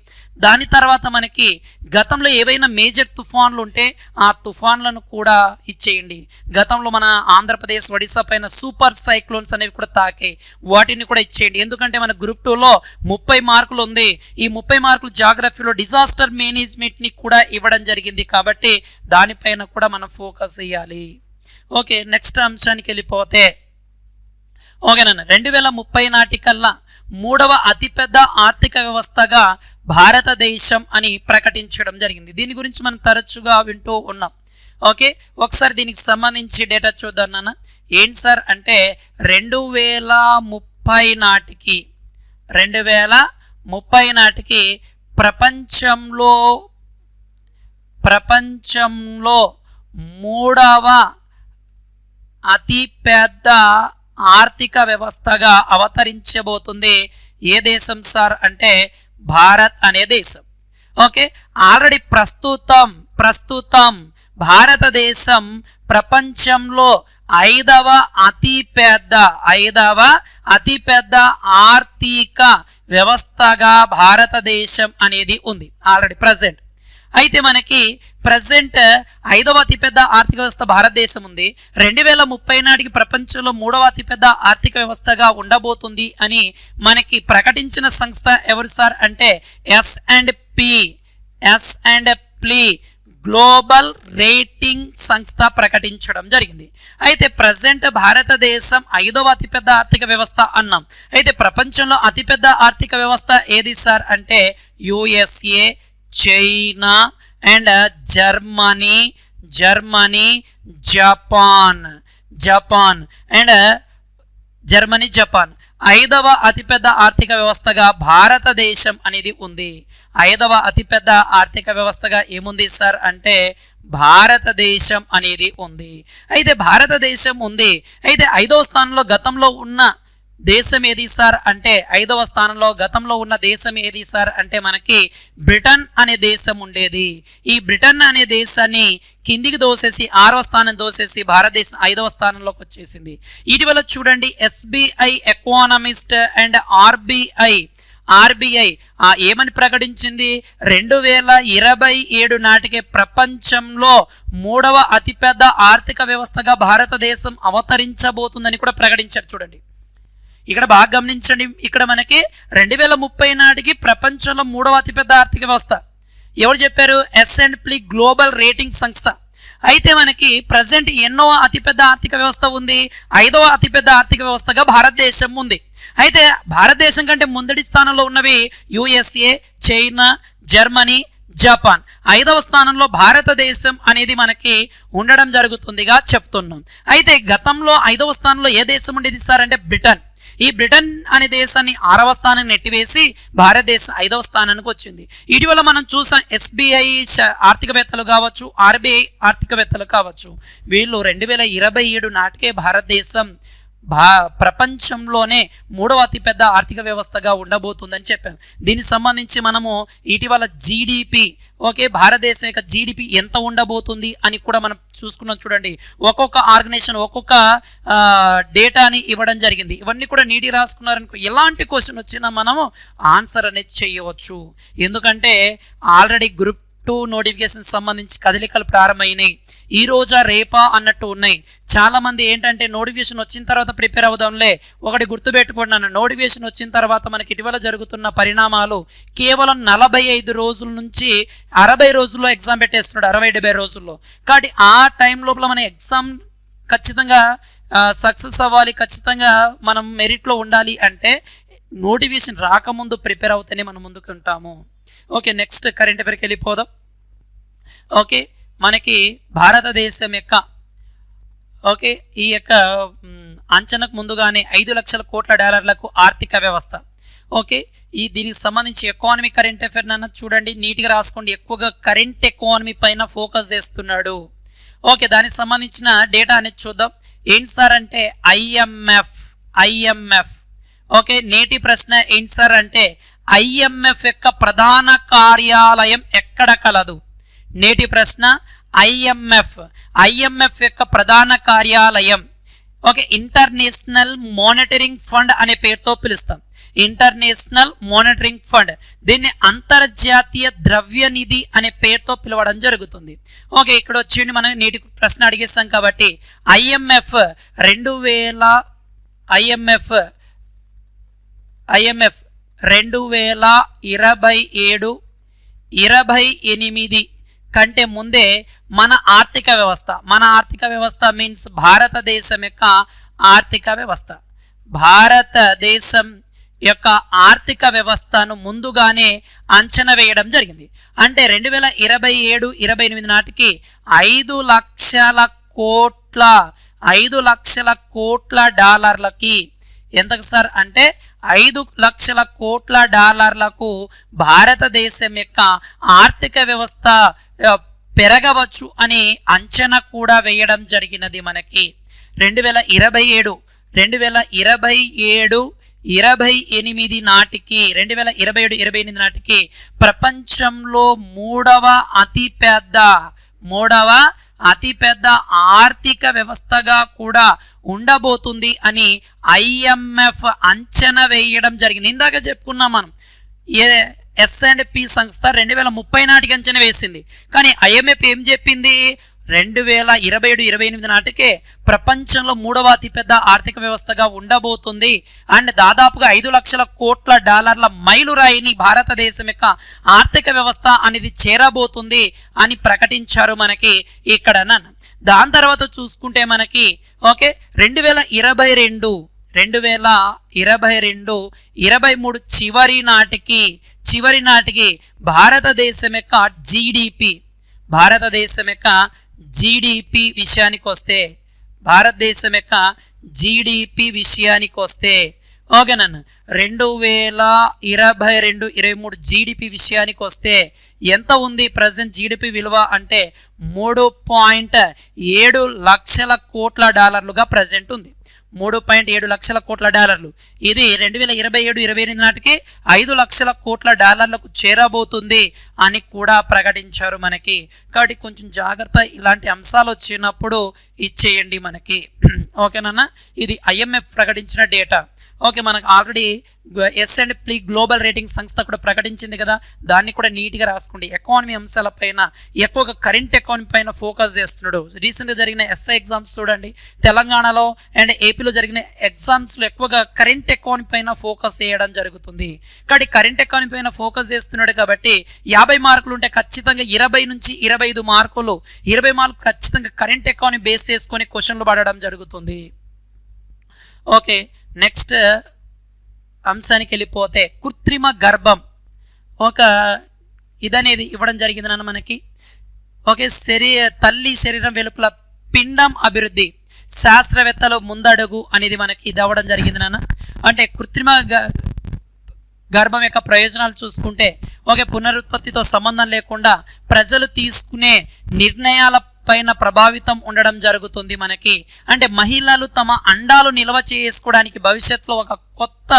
దాని తర్వాత మనకి గతంలో ఏవైనా మేజర్ తుఫాన్లు ఉంటే ఆ తుఫాన్లను కూడా ఇచ్చేయండి. గతంలో మన ఆంధ్రప్రదేశ్, ఒడిశా పైన సూపర్ సైక్లోన్స్ అనేవి కూడా తాకాయి, వాటిని కూడా ఇచ్చేయండి. ఎందుకంటే మన గ్రూప్ 2లో 30 మార్కులు ఉంది. ఈ 30 మార్కులు జాగ్రఫీలో డిజాస్టర్ మేనేజ్మెంట్ని కూడా ఇవ్వడం జరిగింది. కాబట్టి దానిపైన కూడా మనం ఫోకస్ చేయాలి. ఓకే, నెక్స్ట్ అంశానికి వెళ్ళిపోతే ఓకేనా, 2030 నాటికల్లా 3వ అతిపెద్ద ఆర్థిక వ్యవస్థగా భారతదేశం అని ప్రకటించడం జరిగింది. దీని గురించి మనం తరచుగా వింటూ ఉన్నాం. ఓకే, ఒకసారి దీనికి సంబంధించి డేటా చూద్దాం నాన్న. ఏంటి సార్ అంటే 2030 నాటికి ప్రపంచంలో మూడవ అతిపెద్ద ఆర్థిక వ్యవస్థగా అవతరించబోతుంది ఏ దేశం సార్ అంటే భారత్ అనే దేశం. ఓకే, ఆల్రెడీ ప్రస్తుతం భారతదేశం ప్రపంచంలో ఐదవ అతిపెద్ద ఆర్థిక వ్యవస్థగా భారతదేశం అనేది ఉంది ఆల్రెడీ ప్రజెంట్. అయితే మనకి ప్రజెంట్ ఐదవ అతిపెద్ద ఆర్థిక వ్యవస్థ భారతదేశం ఉంది. 2030 నాటికి ప్రపంచంలో మూడవ అతిపెద్ద ఆర్థిక వ్యవస్థగా ఉండబోతుంది అని మనకి ప్రకటించిన సంస్థ ఎవరు సార్ అంటే S&P గ్లోబల్ రేటింగ్ సంస్థ ప్రకటించడం జరిగింది. అయితే ప్రజెంట్ భారతదేశం ఐదవ అతిపెద్ద ఆర్థిక వ్యవస్థ అన్నాం. అయితే ప్రపంచంలో అతిపెద్ద ఆర్థిక వ్యవస్థ ఏది సార్ అంటే USA, China and Germany, Japan ఐదవ అతిపెద్ద ఆర్థిక వ్యవస్థగా భారతదేశం అనేది ఉంది. ఐదవ అతిపెద్ద ఆర్థిక వ్యవస్థగా ఏముంది సార్ అంటే భారతదేశం అనేది ఉంది. అయితే భారతదేశం ఉంది. అయితే ఐదవ స్థానంలో గతంలో ఉన్న దేశం ఏది సార్ అంటే ఐదవ స్థానంలో గతంలో ఉన్న దేశం ఏది సార్ అంటే మనకి బ్రిటన్ అనే దేశం ఉండేది. ఈ బ్రిటన్ అనే దేశాన్ని కిందికి దోసేసి 6వ స్థానం దోసేసి భారతదేశం 5వ స్థానంలోకి వచ్చేసింది. ఇటీవల చూడండి SBI ఎకానమిస్ట్ అండ్ RBI ఏమని ప్రకటించింది 2027 నాటికే ప్రపంచంలో మూడవ అతిపెద్ద ఆర్థిక వ్యవస్థగా భారతదేశం అవతరించబోతుందని కూడా ప్రకటించారు. చూడండి ఇక్కడ బాగా గమనించండి. ఇక్కడ మనకి 2030 నాటికి ప్రపంచంలో మూడవ అతిపెద్ద ఆర్థిక వ్యవస్థ ఎవరు చెప్పారు? S&P గ్లోబల్ రేటింగ్ సంస్థ. అయితే మనకి ప్రజెంట్ ఎన్నో అతిపెద్ద ఆర్థిక వ్యవస్థ ఉంది? ఐదవ అతిపెద్ద ఆర్థిక వ్యవస్థగా భారతదేశం ఉంది. అయితే భారతదేశం కంటే ముందడి స్థానంలో ఉన్నవి USA, చైనా, జర్మనీ, జపాన్. ఐదవ స్థానంలో భారతదేశం అనేది మనకి ఉండడం జరుగుతుందిగా చెప్తున్నాం. అయితే గతంలో ఐదవ స్థానంలో ఏ దేశం ఉండేది సార్ అంటే బ్రిటన్. ఈ బ్రిటన్ అనే దేశాన్ని 6వ స్థానం నెట్టివేసి భారతదేశం 5వ స్థానానికి వచ్చింది. ఇటీవల మనం చూసాం SBI ఆర్థికవేత్తలు కావచ్చు, RBI ఆర్థికవేత్తలు కావచ్చు, వీళ్ళు 2027 నాటికే భారతదేశం ప్రపంచంలోనే మూడవ అతిపెద్ద ఆర్థిక వ్యవస్థగా ఉండబోతుందని చెప్పాం. దీనికి సంబంధించి మనము ఇటీవల జీడిపి భారతదేశం యొక్క జీడిపి ఎంత ఉండబోతుంది అని కూడా మనం చూసుకున్నాం. చూడండి ఒక్కొక్క ఆర్గనైజేషన్ ఒక్కొక్క డేటాని ఇవ్వడం జరిగింది. ఇవన్నీ కూడా నీటి రాసుకున్నారనుకో ఎలాంటి క్వశ్చన్ వచ్చినా మనము ఆన్సర్ అనేది చేయవచ్చు. ఎందుకంటే ఆల్రెడీ గ్రూప్ 2 నోటిఫికేషన్ సంబంధించి కదలికలు ప్రారంభమైనాయి. ఈ రోజా రేపా అన్నట్టు ఉన్నాయి. చాలా మంది ఏంటంటే నోటిఫికేషన్ వచ్చిన తర్వాత ప్రిపేర్ అవుదాంలే. ఒకటి గుర్తుపెట్టుకున్నాను, నోటిఫికేషన్ వచ్చిన తర్వాత మనకి ఇటీవల జరుగుతున్న పరిణామాలు కేవలం 45 రోజుల నుంచి 60 రోజుల్లో ఎగ్జామ్ పెట్టేస్తున్నాడు, 60-70 రోజుల్లో. కాబట్టి ఆ టైం లోపల మన ఎగ్జామ్ ఖచ్చితంగా సక్సెస్ అవ్వాలి, ఖచ్చితంగా మనం మెరిట్లో ఉండాలి అంటే నోటిఫికేషన్ రాకముందు ప్రిపేర్ అవుతేనే మనం ముందుకు ఉంటాము. ఓకే, నెక్స్ట్ కరెంట్ అఫైర్కి వెళ్ళిపోదాం. ఓకే, మనకి భారతదేశం యొక్క ఈ యొక్క అంచనాకు ముందుగానే 5 లక్షల కోట్ల డాలర్లకు ఆర్థిక వ్యవస్థ. ఓకే, దీనికి సంబంధించి ఎకానమీ కరెంట్ అఫైర్ అన్నది చూడండి, నీట్గా రాసుకోండి. ఎక్కువగా కరెంట్ ఎకానమీ పైన ఫోకస్ చేస్తున్నాడు. ఓకే, దానికి సంబంధించిన డేటా అనేది చూద్దాం. ఏంటి సార్ అంటే ఐఎంఎఫ్. ఓకే, నేటి ప్రశ్న ఏంటి సార్ అంటే IMF యొక్క ప్రధాన కార్యాలయం ఎక్కడ కలదు? నేటి ప్రశ్న IMF యొక్క ప్రధాన కార్యాలయం ఓకే ఇంటర్నేషనల్ మానిటరింగ్ ఫండ్ అనే పేరుతో పిలుస్తాం. ఇంటర్నేషనల్ మానిటరింగ్ ఫండ్, దీన్ని అంతర్జాతీయ ద్రవ్య నిధి అనే పేరుతో పిలవడం జరుగుతుంది. ఓకే, ఇక్కడ వచ్చి మనం నేటి ప్రశ్న అడిగేస్తాం కాబట్టి IMF 2027-28 కంటే ముందే మన ఆర్థిక వ్యవస్థ మీన్స్ భారతదేశం యొక్క ఆర్థిక వ్యవస్థ, భారతదేశం యొక్క ఆర్థిక వ్యవస్థను ముందుగానే అంచనా వేయడం జరిగింది. అంటే 2027-28 నాటికి 5 లక్షల కోట్ల డాలర్లకి ఎంతకు సార్ అంటే $5 లక్షల కోట్ల భారతదేశం యొక్క ఆర్థిక వ్యవస్థ పెరగవచ్చు అని అంచనా కూడా వేయడం జరిగినది. మనకి 2028 నాటికి 2027-28 నాటికి ప్రపంచంలో మూడవ అతిపెద్ద ఆర్థిక వ్యవస్థగా కూడా ఉండబోతుంది అని IMF అంచనా వేయడం జరిగింది. ఇందాక చెప్పుకున్నాం మనం S&P సంస్థ 2030 నాటికి అంచనా వేసింది. కానీ IMF ఏం చెప్పింది? 2027-28 నాటికే ప్రపంచంలో మూడవ అతిపెద్ద ఆర్థిక వ్యవస్థగా ఉండబోతుంది అండ్ దాదాపుగా $5 లక్షల కోట్ల మైలురాయిని భారతదేశం యొక్క ఆర్థిక వ్యవస్థ అనేది చేరబోతుంది అని ప్రకటించారు మనకి ఇక్కడ. దాని తర్వాత చూసుకుంటే మనకి 2022-23 చివరి నాటికి భారతదేశం యొక్క జీడిపి విషయానికి వస్తే ఓకేనన్న 2022-23 జీడిపి విషయానికి వస్తే ఎంత ఉంది? ప్రజెంట్ జీడిపి విలువ అంటే $3.7 లక్షల కోట్ల ప్రజెంట్ ఉంది. $3.7 లక్షల కోట్ల. ఇది 2027-28 నాటికి $5 లక్షల కోట్ల చేరబోతుంది అని కూడా ప్రకటించారు మనకి. కాబట్టి కొంచెం జాగ్రత్త, ఇలాంటి అంశాలు వచ్చినప్పుడు ఇచ్చేయండి మనకి. ఓకేనా? ఇది IMF ప్రకటించిన డేటా. ఓకే, మనకు ఆల్రెడీ S&P గ్లోబల్ రేటింగ్ సంస్థ కూడా ప్రకటించింది కదా, దాన్ని కూడా నీట్గా రాసుకోండి. ఎకానమీ అంశాలపైన ఎక్కువగా కరెంట్ ఎకానమీ పైన ఫోకస్ చేస్తున్నాడు. రీసెంట్గా జరిగిన SI ఎగ్జామ్స్ చూడండి, తెలంగాణలో అండ్ ఏపీలో జరిగిన ఎగ్జామ్స్లో ఎక్కువగా కరెంట్ ఎకానమీ పైన ఫోకస్ చేయడం జరుగుతుంది. కాబట్టి కరెంట్ ఎకానమీ పైన ఫోకస్ చేస్తున్నాడు కాబట్టి 50 మార్కులు ఉంటే ఖచ్చితంగా 20 నుంచి 25 మార్కులు, 20 మార్కులు ఖచ్చితంగా కరెంట్ ఎకానమీ బేస్ చేసుకొని క్వశ్చన్లు పడడం జరుగుతుంది. ఓకే, నెక్స్ట్ అంశానికి వెళ్ళిపోతే కృత్రిమ గర్భం ఇదనేది ఇవ్వడం జరిగింది నాన్న మనకి. ఓకే, తల్లి శరీరం వెలుపల పిండం అభివృద్ధి శాస్త్రవేత్తలు ముందడుగు అనేది మనకి ఇది అవ్వడం జరిగింది నాన్న. అంటే కృత్రిమ గర్భం యొక్క ప్రయోజనాలు చూసుకుంటే పునరుత్పత్తితో సంబంధం లేకుండా ప్రజలు తీసుకునే నిర్ణయాల పైన ప్రభావితం ఉండడం జరుగుతుంది మనకి. అంటే మహిళలు తమ అండాలు నిల్వ చేసుకోవడానికి భవిష్యత్తులో ఒక కొత్త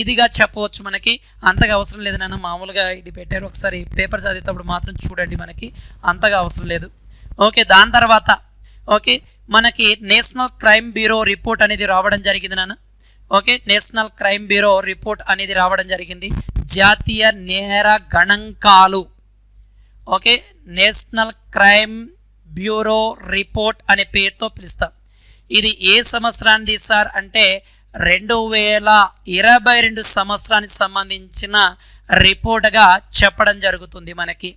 ఇదిగా చెప్పవచ్చు మనకి. అంతగా అవసరం లేదు నాన్న, మామూలుగా ఇది పెట్టారు, ఒకసారి పేపర్ చదివేటప్పుడు మాత్రం చూడండి, మనకి అంతగా అవసరం లేదు. ఓకే, దాని తర్వాత మనకి నేషనల్ క్రైమ్ బ్యూరో రిపోర్ట్ అనేది రావడం జరిగింది నాన్న. నేషనల్ క్రైమ్ బ్యూరో రిపోర్ట్ అనేది రావడం జరిగింది. జాతీయ నేర గణాంకాలు. నేషనల్ క్రైమ్ బ్యూరో రిపోర్ట్ అనే పేరుతో పిలుస్తాం. ఇది ఏ సంవత్సరానికి సార్ అంటే 2022 సంవత్సరానికి సంబంధించిన రిపోర్ట్గా చెప్పడం జరుగుతుంది మనకి.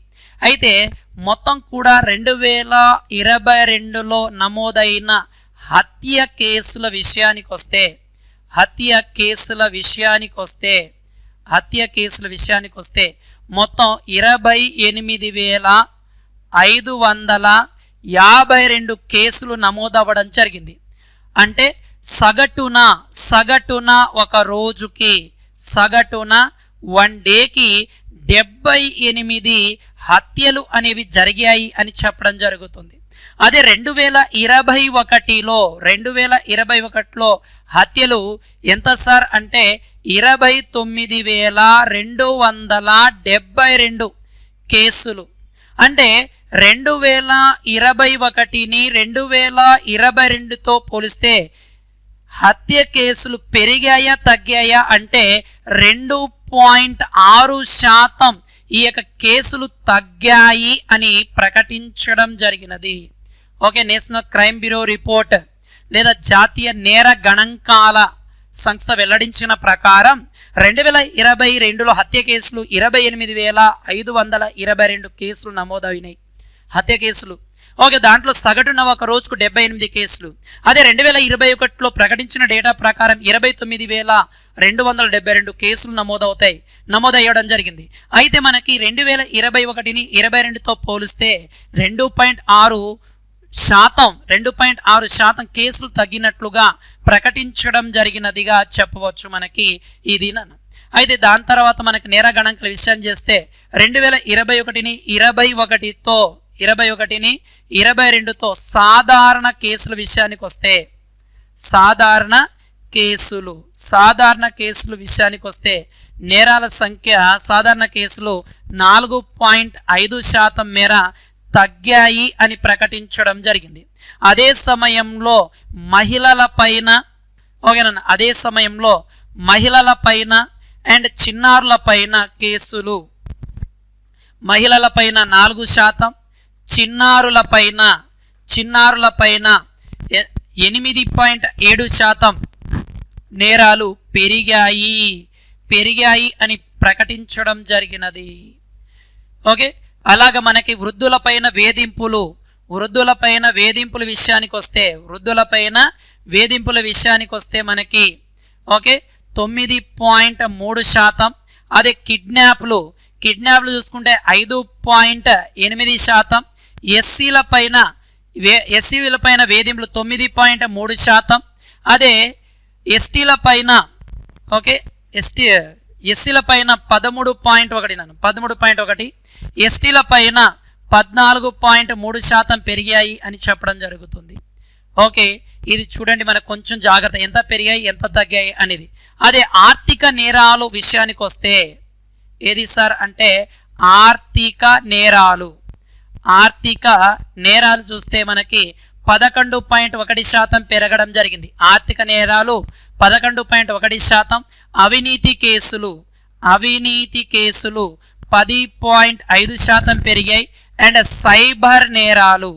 అయితే మొత్తం కూడా 2022లో నమోదైన హత్య కేసుల విషయానికి వస్తే మొత్తం 28,552 కేసులు నమోదవ్వడం జరిగింది. అంటే సగటున ఒక రోజుకి వన్ డేకి 78 హత్యలు అనేవి జరిగాయి అని చెప్పడం జరుగుతుంది. అదే 2021లో హత్యలు ఎంత సార్ అంటే 29,272 కేసులు. అంటే 2021ని 2022తో పోలిస్తే హత్య కేసులు పెరిగాయా తగ్గాయా అంటే 2.6% ఈ యొక్క కేసులు తగ్గాయి అని ప్రకటించడం జరిగినది. నేషనల్ క్రైమ్ బ్యూరో రిపోర్ట్ లేదా జాతీయ నేర గణాంకాల సంస్థ వెల్లడించిన ప్రకారం 2022లో హత్య కేసులు 28,522 కేసులు నమోదైనాయి హత్య కేసులు. దాంట్లో సగటున ఒక రోజుకు 78 కేసులు. అదే 2021లో ప్రకటించిన డేటా ప్రకారం 29,272 కేసులు నమోదయ్యడం జరిగింది. అయితే మనకి 2021ని 22తో పోలిస్తే 2.6 2.6% కేసులు తగ్గినట్లుగా ప్రకటించడం జరిగినదిగా చెప్పవచ్చు మనకి ఇది. అయితే దాని తర్వాత మనకి నేర గణాంకాల విషయం చేస్తే 2021ని 22తో సాధారణ కేసుల విషయానికి వస్తే సాధారణ కేసులు విషయానికి వస్తే నేరాల సంఖ్య సాధారణ కేసులు 4.5% మేర తగ్గాయి అని ప్రకటించడం జరిగింది. అదే సమయంలో మహిళల పైన అండ్ చిన్నారుల పైన కేసులు మహిళల పైన 4%, చిన్నారుల పైన 8.7% నేరాలు పెరిగాయి అని ప్రకటించడం జరిగినది. ఓకే, అలాగ మనకి వృద్ధులపైన వేధింపుల విషయానికి వస్తే మనకి ఓకే 9.3%. అదే కిడ్నాప్లు చూసుకుంటే 5.8%. ఎస్సీల పైన వేధింపులు 9.3%. అదే ఎస్టీల పైన ఓకే ఎస్సీల పైన 13.1, ఎస్టీల పైన 14.3% పెరిగాయి అని చెప్పడం జరుగుతుంది. ఓకే, ఇది చూడండి మనకు కొంచెం జాగ్రత్త, ఎంత పెరిగాయి ఎంత తగ్గాయి అనేది. అదే ఆర్థిక నేరాలు విషయానికి వస్తే ఏది సార్ అంటే ఆర్థిక నేరాలు చూస్తే మనకి 11.1% పెరగడం జరిగింది. ఆర్థిక నేరాలు 11.1%. అవినీతి కేసులు 10.5% పెరిగాయి. అండ్ సైబర్ నేరాలు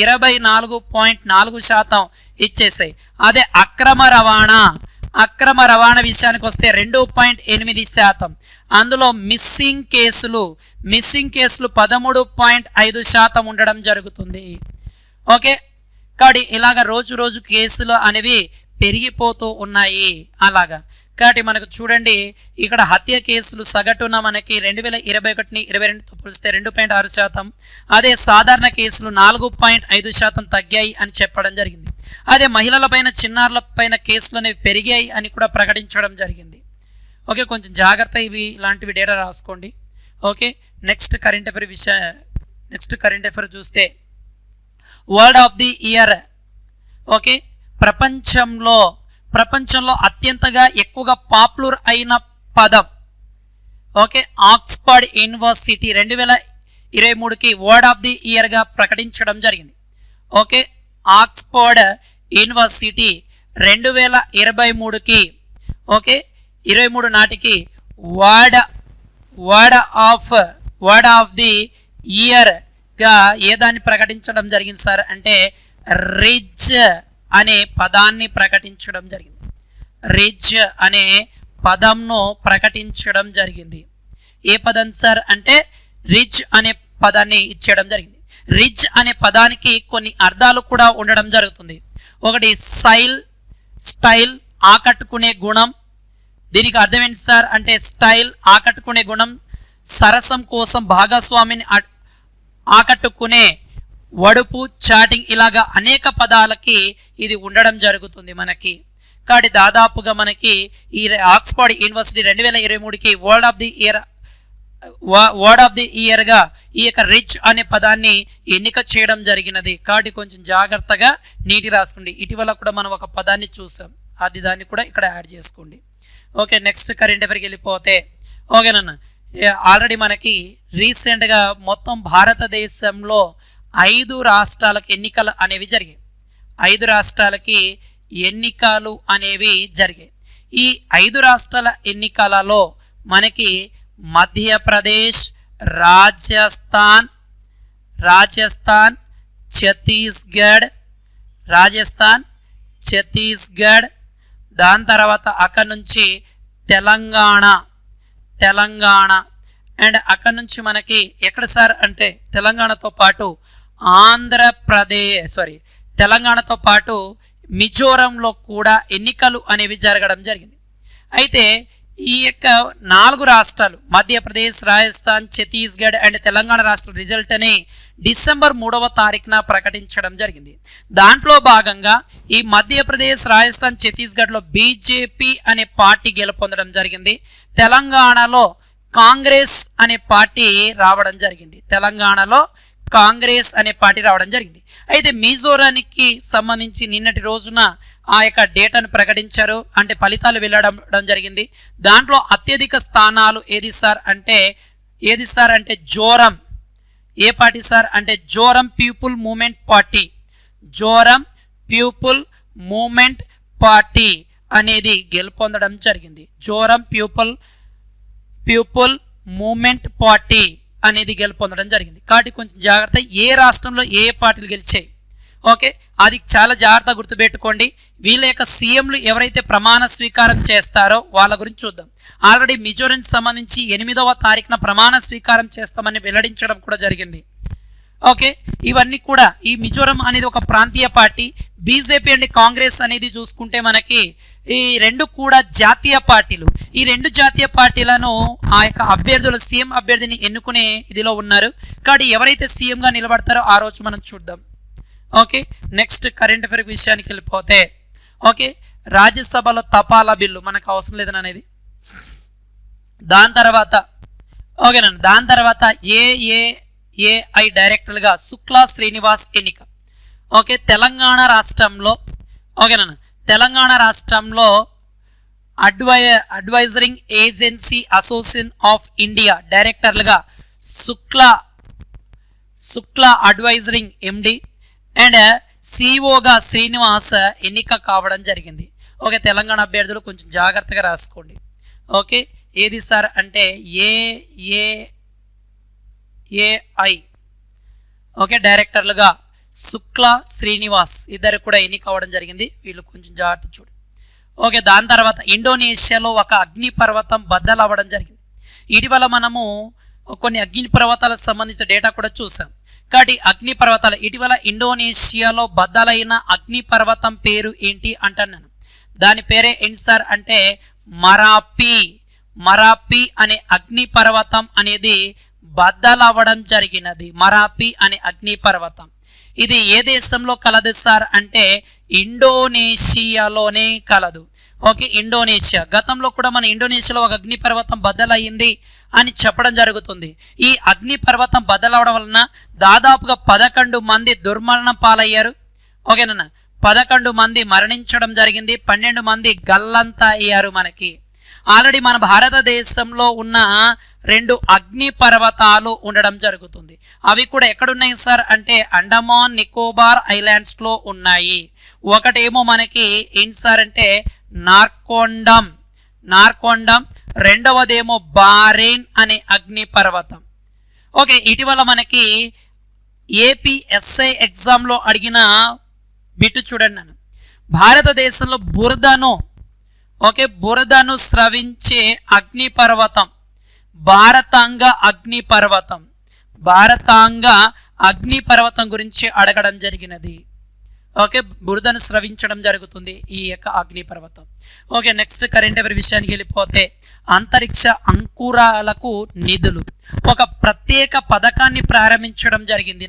24.4% ఇచ్చేసాయి. అదే అక్రమ రవాణా విషయానికి వస్తే 2.8%. అందులో మిస్సింగ్ కేసులు 13.5% ఉండడం జరుగుతుంది. ఓకే, కాబట్టి ఇలాగ రోజు కేసులు అనేవి పెరిగిపోతూ ఉన్నాయి. అలాగా కాబట్టి మనకు చూడండి ఇక్కడ హత్య కేసులు సగటున మనకి 2021ని 2022తో పోలిస్తే 2.6%. అదే సాధారణ కేసులు 4.5% తగ్గాయి అని చెప్పడం జరిగింది. అదే మహిళలపైన చిన్నారులపైన కేసులు అనేవి పెరిగాయి అని కూడా ప్రకటించడం జరిగింది. ఓకే, కొంచెం జాగ్రత్త, ఇలాంటివి డేటా రాసుకోండి. ఓకే, నెక్స్ట్ కరెంట్ అఫైర్ చూస్తే word of the year. Okay, ప్రపంచంలో అత్యంతగా ఎక్కువగా పాపులర్ అయిన పదం ఓకే ఆక్స్ఫర్డ్ యూనివర్సిటీ 2023కి వర్డ్ ఆఫ్ ది ఇయర్గా ప్రకటించడం జరిగింది. ఓకే, ఆక్స్ఫర్డ్ యూనివర్సిటీ 2023కి ఓకే 23 నాటికి వర్డ్ ఆఫ్ ది ఇయర్గా ఏదాన్ని ప్రకటించడం జరిగింది సార్ అంటే రిచ్ అనే పదాన్ని ప్రకటించడం జరిగింది. రిచ్ అనే పదంను ప్రకటించడం జరిగింది. ఏ పదం సార్ అంటే రిచ్ అనే పదాన్ని ఇచ్చేయడం జరిగింది. రిచ్ అనే పదానికి కొన్ని అర్థాలు కూడా ఉండడం జరుగుతుంది. ఒకటి స్టైల్ ఆకట్టుకునే గుణం. దీనికి అర్థం ఏంటి సార్ అంటే స్టైల్ ఆకట్టుకునే గుణం, సరసం కోసం భాగస్వామిని ఆకట్టుకునే వడుపు, చాటింగ్, ఇలాగా అనేక పదాలకి ఇది ఉండడం జరుగుతుంది మనకి. కాబట్టి దాదాపుగా మనకి ఈ ఆక్స్ఫర్డ్ యూనివర్సిటీ 2023కి వర్డ్ ఆఫ్ ది ఇయర్గా ఈ యొక్క రిచ్ అనే పదాన్ని ఎన్నిక చేయడం జరిగినది. కాబట్టి కొంచెం జాగ్రత్తగా నీటి రాసుకోండి. ఇటీవల కూడా మనం ఒక పదాన్ని చూసాం, దాన్ని కూడా ఇక్కడ యాడ్ చేసుకోండి. ఓకే, నెక్స్ట్ కరెంట్ అఫైర్కి వెళ్ళిపోతే ఓకేనన్న ఆల్రెడీ మనకి రీసెంట్గా మొత్తం భారతదేశంలో 5 రాష్ట్రాలకు ఎన్నికలు అనేవి జరిగాయి. 5 రాష్ట్రాలకి ఎన్నికలు అనేవి జరిగాయి. ఈ 5 రాష్ట్రాల ఎన్నికలలో మనకి మధ్యప్రదేశ్, రాజస్థాన్, ఛత్తీస్గఢ్, దాని తర్వాత అక్కడి నుంచి తెలంగాణ అండ్ అక్కడి నుంచి మనకి ఎక్కడ సార్ అంటే తెలంగాణతో పాటు తెలంగాణతో పాటు మిజోరంలో కూడా ఎన్నికలు అనేవి జరగడం జరిగింది. అయితే ఈ యొక్క 4 రాష్ట్రాలు మధ్యప్రదేశ్, రాజస్థాన్, ఛత్తీస్గఢ్ అండ్ తెలంగాణ రాష్ట్ర రిజల్ట్ అని డిసెంబర్ 3వ తారీఖున ప్రకటించడం జరిగింది. దాంట్లో భాగంగా ఈ మధ్యప్రదేశ్, రాజస్థాన్, ఛత్తీస్గఢ్లో బీజేపీ అనే పార్టీ గెలుపొందడం జరిగింది. తెలంగాణలో కాంగ్రెస్ అనే పార్టీ రావడం జరిగింది. తెలంగాణలో కాంగ్రెస్ అనే పార్టీ రావడం జరిగింది. అయితే మిజోరానికి సంబంధించి నిన్నటి రోజున ఆ యొక్క డేటాను ప్రకటించారు, అంటే ఫలితాలు వెల్లడం జరిగింది. దాంట్లో అత్యధిక స్థానాలు ఏది సార్ అంటే జోరం. ఏ పార్టీ సార్ అంటే Zoram people movement party. Zoram people movement party అనేది గెలుపొందడం జరిగింది. జోరం పీపుల్ మూవ్మెంట్ పార్టీ అనేది గెలుపొందడం జరిగింది. కాబట్టి కొంచెం జాగ్రత్త, ఏ రాష్ట్రంలో ఏ పార్టీలు గెలిచాయి, ఓకే, అది చాలా జాగ్రత్తగా గుర్తుపెట్టుకోండి. వీళ్ళ యొక్క సీఎంలు ఎవరైతే ప్రమాణ స్వీకారం చేస్తారో వాళ్ళ గురించి చూద్దాం. ఆల్రెడీ మిజోరంకి సంబంధించి 8వ తారీఖున ప్రమాణ స్వీకారం చేస్తామని వెల్లడించడం కూడా జరిగింది. ఓకే, ఇవన్నీ కూడా ఈ మిజోరం అనేది ఒక ప్రాంతీయ పార్టీ. బీజేపీ అండ్ కాంగ్రెస్ అనేది చూసుకుంటే మనకి ఈ రెండు కూడా జాతీయ పార్టీలు. ఈ రెండు జాతీయ పార్టీలను ఆ యొక్క అభ్యర్థులు సీఎం అభ్యర్థిని ఎన్నుకునే ఇదిలో ఉన్నారు. కాబట్టి ఎవరైతే సీఎంగా నిలబడతారో ఆ రోజు మనం చూద్దాం. ఓకే, నెక్స్ట్ కరెంట్ అఫైర్ విషయానికి వెళ్ళిపోతే, ఓకే, రాజ్యసభలో తపాలా బిల్లు మనకు అవసరం లేదని అనేది. దాని తర్వాత ఏఐ డైరెక్టర్గా శుక్లా శ్రీనివాస్ ఎన్నిక. ఓకే, తెలంగాణ రాష్ట్రంలో advertising agency association of India డైరెక్టర్లుగా శుక్లా అడ్వైజరింగ్ ఎండి అండ్ సిఓగా శ్రీనివాస్ ఎన్నిక కావడం జరిగింది. ఓకే, తెలంగాణ అభ్యర్థులు కొంచెం జాగ్రత్తగా రాసుకోండి. ఓకే, ఏది సార్ అంటే ఏఐ ఓకే డైరెక్టర్లుగా శుక్లా శ్రీనివాస్ ఇద్దరు కూడా ఎన్నిక అవ్వడం జరిగింది. వీళ్ళు కొంచెం జాగ్రత్త చూడండి. ఓకే, దాని తర్వాత ఇండోనేషియాలో ఒక అగ్నిపర్వతం బద్దలవ్వడం జరిగింది. ఇటీవల మనము కొన్ని అగ్నిపర్వతాలకు సంబంధించిన డేటా కూడా చూసాం. కాబట్టి అగ్నిపర్వతాలు ఇటీవల ఇండోనేషియాలో బద్దలైన అగ్నిపర్వతం పేరు ఏంటి అంటున్నాను. దాని పేరే ఏంటి సార్ అంటే మరాపి అనే అగ్నిపర్వతం అనేది బద్దలవ్వడం జరిగినది. మరాపి అనే అగ్నిపర్వతం ఇది ఏ దేశంలో కలదు సార్ అంటే ఇండోనేషియాలోనే కలదు. Okay, Indonesia. గతంలో కూడా మన ఇండోనేషియాలో ఒక అగ్నిపర్వతం బద్దలయ్యింది అని చెప్పడం జరుగుతుంది. ఈ అగ్నిపర్వతం బద్దలవడం వలన దాదాపుగా 11 మంది దుర్మరణం పాలయ్యారు. ఓకేనా, 11 మంది మరణించడం జరిగింది, 12 మంది గల్లంతా అయ్యారు. మనకి ఆల్రెడీ మన భారతదేశంలో ఉన్న 2 అగ్ని పర్వతాలు ఉండడం జరుగుతుంది. అవి కూడా ఎక్కడున్నాయి సార్ అంటే అండమాన్ నికోబార్ ఐలాండ్స్లో ఉన్నాయి. ఒకటేమో మనకి ఏంటి సార్ అంటే నార్కొండం, రెండవదేమో బారెన్ అనే అగ్ని పర్వతం. ఓకే, ఇటీవల మనకి ఏపీఎస్ఐ ఎగ్జామ్లో అడిగిన బిట్టు చూడండి. నన్ను భారతదేశంలో బురదను స్రవించే అగ్నిపర్వతం భారతాంగ అగ్నిపర్వతం గురించి అడగడం జరిగినది. ఓకే, బురదను స్రవించడం జరుగుతుంది ఈ యొక్క అగ్నిపర్వతం. ఓకే, నెక్స్ట్ కరెంట్ అఫైర్ విషయానికి వెళ్ళిపోతే అంతరిక్ష అంకురాలకు నిధులు ఒక ప్రత్యేక పథకాన్ని ప్రారంభించడం జరిగింది.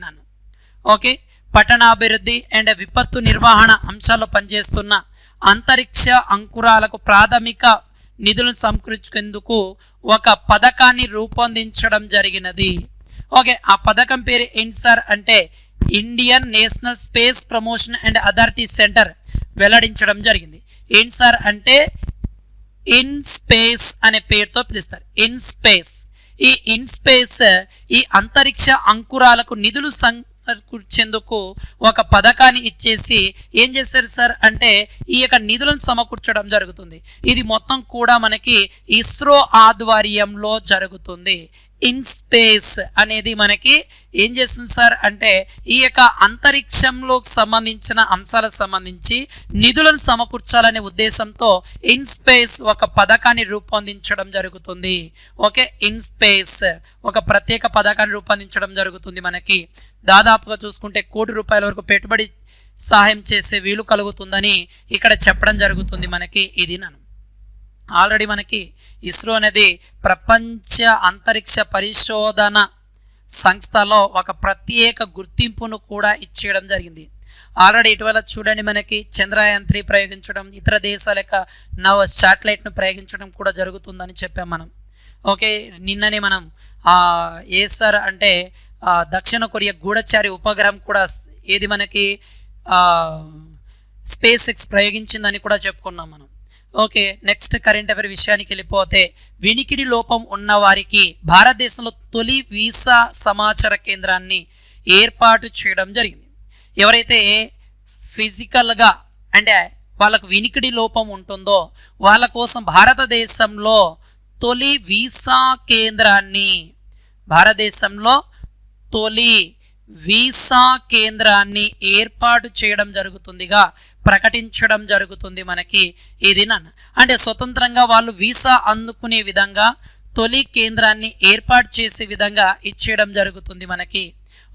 ఓకే, పట్టణాభివృద్ధి అండ్ విపత్తు నిర్వహణ అంశాల్లో పనిచేస్తున్న అంతరిక్ష అంకురాలకు ప్రాథమిక నిధులను సమకూర్చేందుకు ఒక పథకాన్ని రూపొందించడం జరిగినది. ఓకే, ఆ పథకం పేరు ఏంటి సార్ అంటే Indian national space promotion and authority centre వెల్లడించడం జరిగింది. ఏంటి సార్ అంటే ఇన్ స్పేస్ అనే పేరుతో పిలుస్తారు. ఇన్ స్పేస్ ఈ అంతరిక్ష అంకురాలకు నిధులు సమకూర్చేందుకు ఒక పథకాన్ని ఇచ్చేసి ఏం చేస్తారు సార్ అంటే ఈ యొక్క నిధులను సమకూర్చడం జరుగుతుంది. ఇది మొత్తం కూడా మనకి ఇస్రో ఆధ్వర్యంలో జరుగుతుంది. ఇన్ స్పేస్ అనేది మనకి ఏం చేస్తుంది సార్ అంటే ఈ యొక్క అంతరిక్షంలో సంబంధించిన అంశాలకు సంబంధించి నిధులను సమకూర్చాలనే ఉద్దేశంతో ఇన్ స్పేస్ ఒక పథకాన్ని రూపొందించడం జరుగుతుంది. ఓకే, ఇన్ స్పేస్ ఒక ప్రత్యేక పథకాన్ని రూపొందించడం జరుగుతుంది. మనకి దాదాపుగా చూసుకుంటే ₹1,00,00,000 వరకు పెట్టుబడి సహాయం చేసే వీలు కలుగుతుందని ఇక్కడ చెప్పడం జరుగుతుంది. మనకి ఇది ఆల్రెడీ మనకి ఇస్రో అనేది ప్రపంచ అంతరిక్ష పరిశోధన సంస్థలో ఒక ప్రత్యేక గుర్తింపును కూడా ఇచ్చేయడం జరిగింది. ఆల్రెడీ ఇటీవల చూడండి మనకి చంద్రయాన్ 3 ప్రయోగించడం, ఇతర దేశాల యొక్క నవ శాటిలైట్ను ప్రయోగించడం కూడా జరుగుతుందని చెప్పాం మనం. ఓకే, నిన్ననే మనం ఏసార్ అంటే దక్షిణ కొరియా గూఢచారి ఉపగ్రహం కూడా ఏది మనకి స్పేస్ ఎక్స్ ప్రయోగించిందని కూడా చెప్పుకున్నాం మనం. ఓకే, నెక్స్ట్ కరెంట్ అఫైర్ విషయానికి వెళ్ళిపోతే వినికిడి లోపం ఉన్న వారికి భారతదేశంలో తొలి వీసా సమాచార కేంద్రాన్ని ఏర్పాటు చేయడం జరిగింది. ఎవరైతే ఫిజికల్గా అంటే వాళ్ళకు వినికిడి లోపం ఉంటుందో వాళ్ళ కోసం భారతదేశంలో తొలి వీసా కేంద్రాన్ని భారతదేశంలో తొలి వీసా కేంద్రాన్ని ఏర్పాటు చేయడం జరుగుతుందిగా ప్రకటించడం జరుగుతుంది మనకి ఈ దినాన. అంటే స్వతంత్రంగా వాళ్ళు వీసా అందుకునే విధంగా తొలి కేంద్రాన్ని ఏర్పాటు చేసే విధంగా ఇచ్చేయడం జరుగుతుంది మనకి.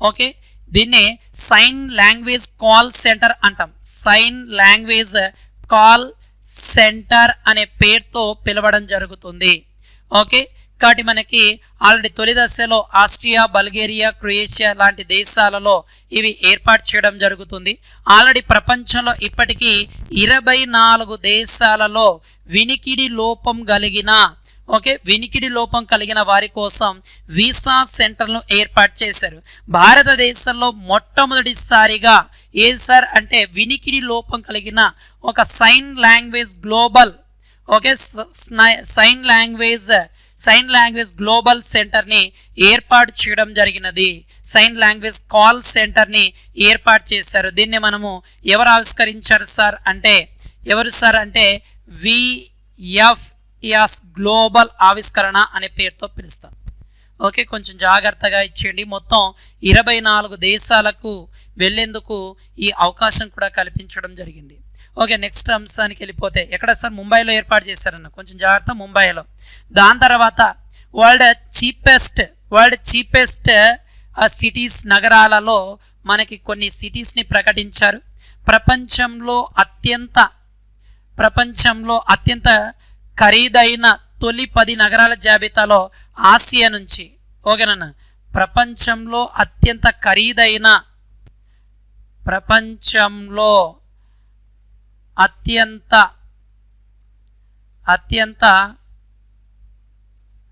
ఓకే, దీన్నే సైన్ లాంగ్వేజ్ కాల్ సెంటర్ అంటాం. సైన్ లాంగ్వేజ్ కాల్ సెంటర్ అనే పేరుతో పిలవడం జరుగుతుంది. ఓకే, కాబట్టి మనకి ఆల్రెడీ తొలి దశలో ఆస్ట్రియా, బల్గేరియా, క్రొయేషియా లాంటి దేశాలలో ఇవి ఏర్పాటు చేయడం జరుగుతుంది. ఆల్రెడీ ప్రపంచంలో ఇప్పటికీ 24 దేశాలలో వినికిడి లోపం కలిగిన వారి కోసం వీసా సెంటర్ను ఏర్పాటు చేశారు. భారతదేశంలో మొట్టమొదటిసారిగా ఏది సార్ అంటే వినికిడి లోపం కలిగిన ఒక sign language global sign language global సెంటర్ని ఏర్పాటు చేయడం జరిగినది. సైన్ లాంగ్వేజ్ కాల్ సెంటర్ని ఏర్పాటు చేశారు. దీన్ని మనము ఎవరు ఆవిష్కరించారు సార్ అంటే విఎఫ్ఎస్ గ్లోబల్ ఆవిష్కరణ అనే పేరుతో పిలుస్తాం. ఓకే, కొంచెం జాగ్రత్తగా ఇచ్చేయండి. మొత్తం 24 దేశాలకు వెళ్ళేందుకు ఈ అవకాశం కూడా కల్పించడం జరిగింది. ఓకే, నెక్స్ట్ అంశానికి వెళ్ళిపోతే ఎక్కడ సార్ ముంబైలో ఏర్పాటు చేశారన్న కొంచెం జాగ్రత్త, ముంబైలో. దాని తర్వాత వరల్డ్ చీపెస్ట్ సిటీస్ నగరాలలో మనకి కొన్ని సిటీస్ని ప్రకటించారు. ప్రపంచంలో అత్యంత ఖరీదైన తొలి 10 నగరాల జాబితాలో ఆసియా నుంచి ఓకేనన్నా ప్రపంచంలో అత్యంత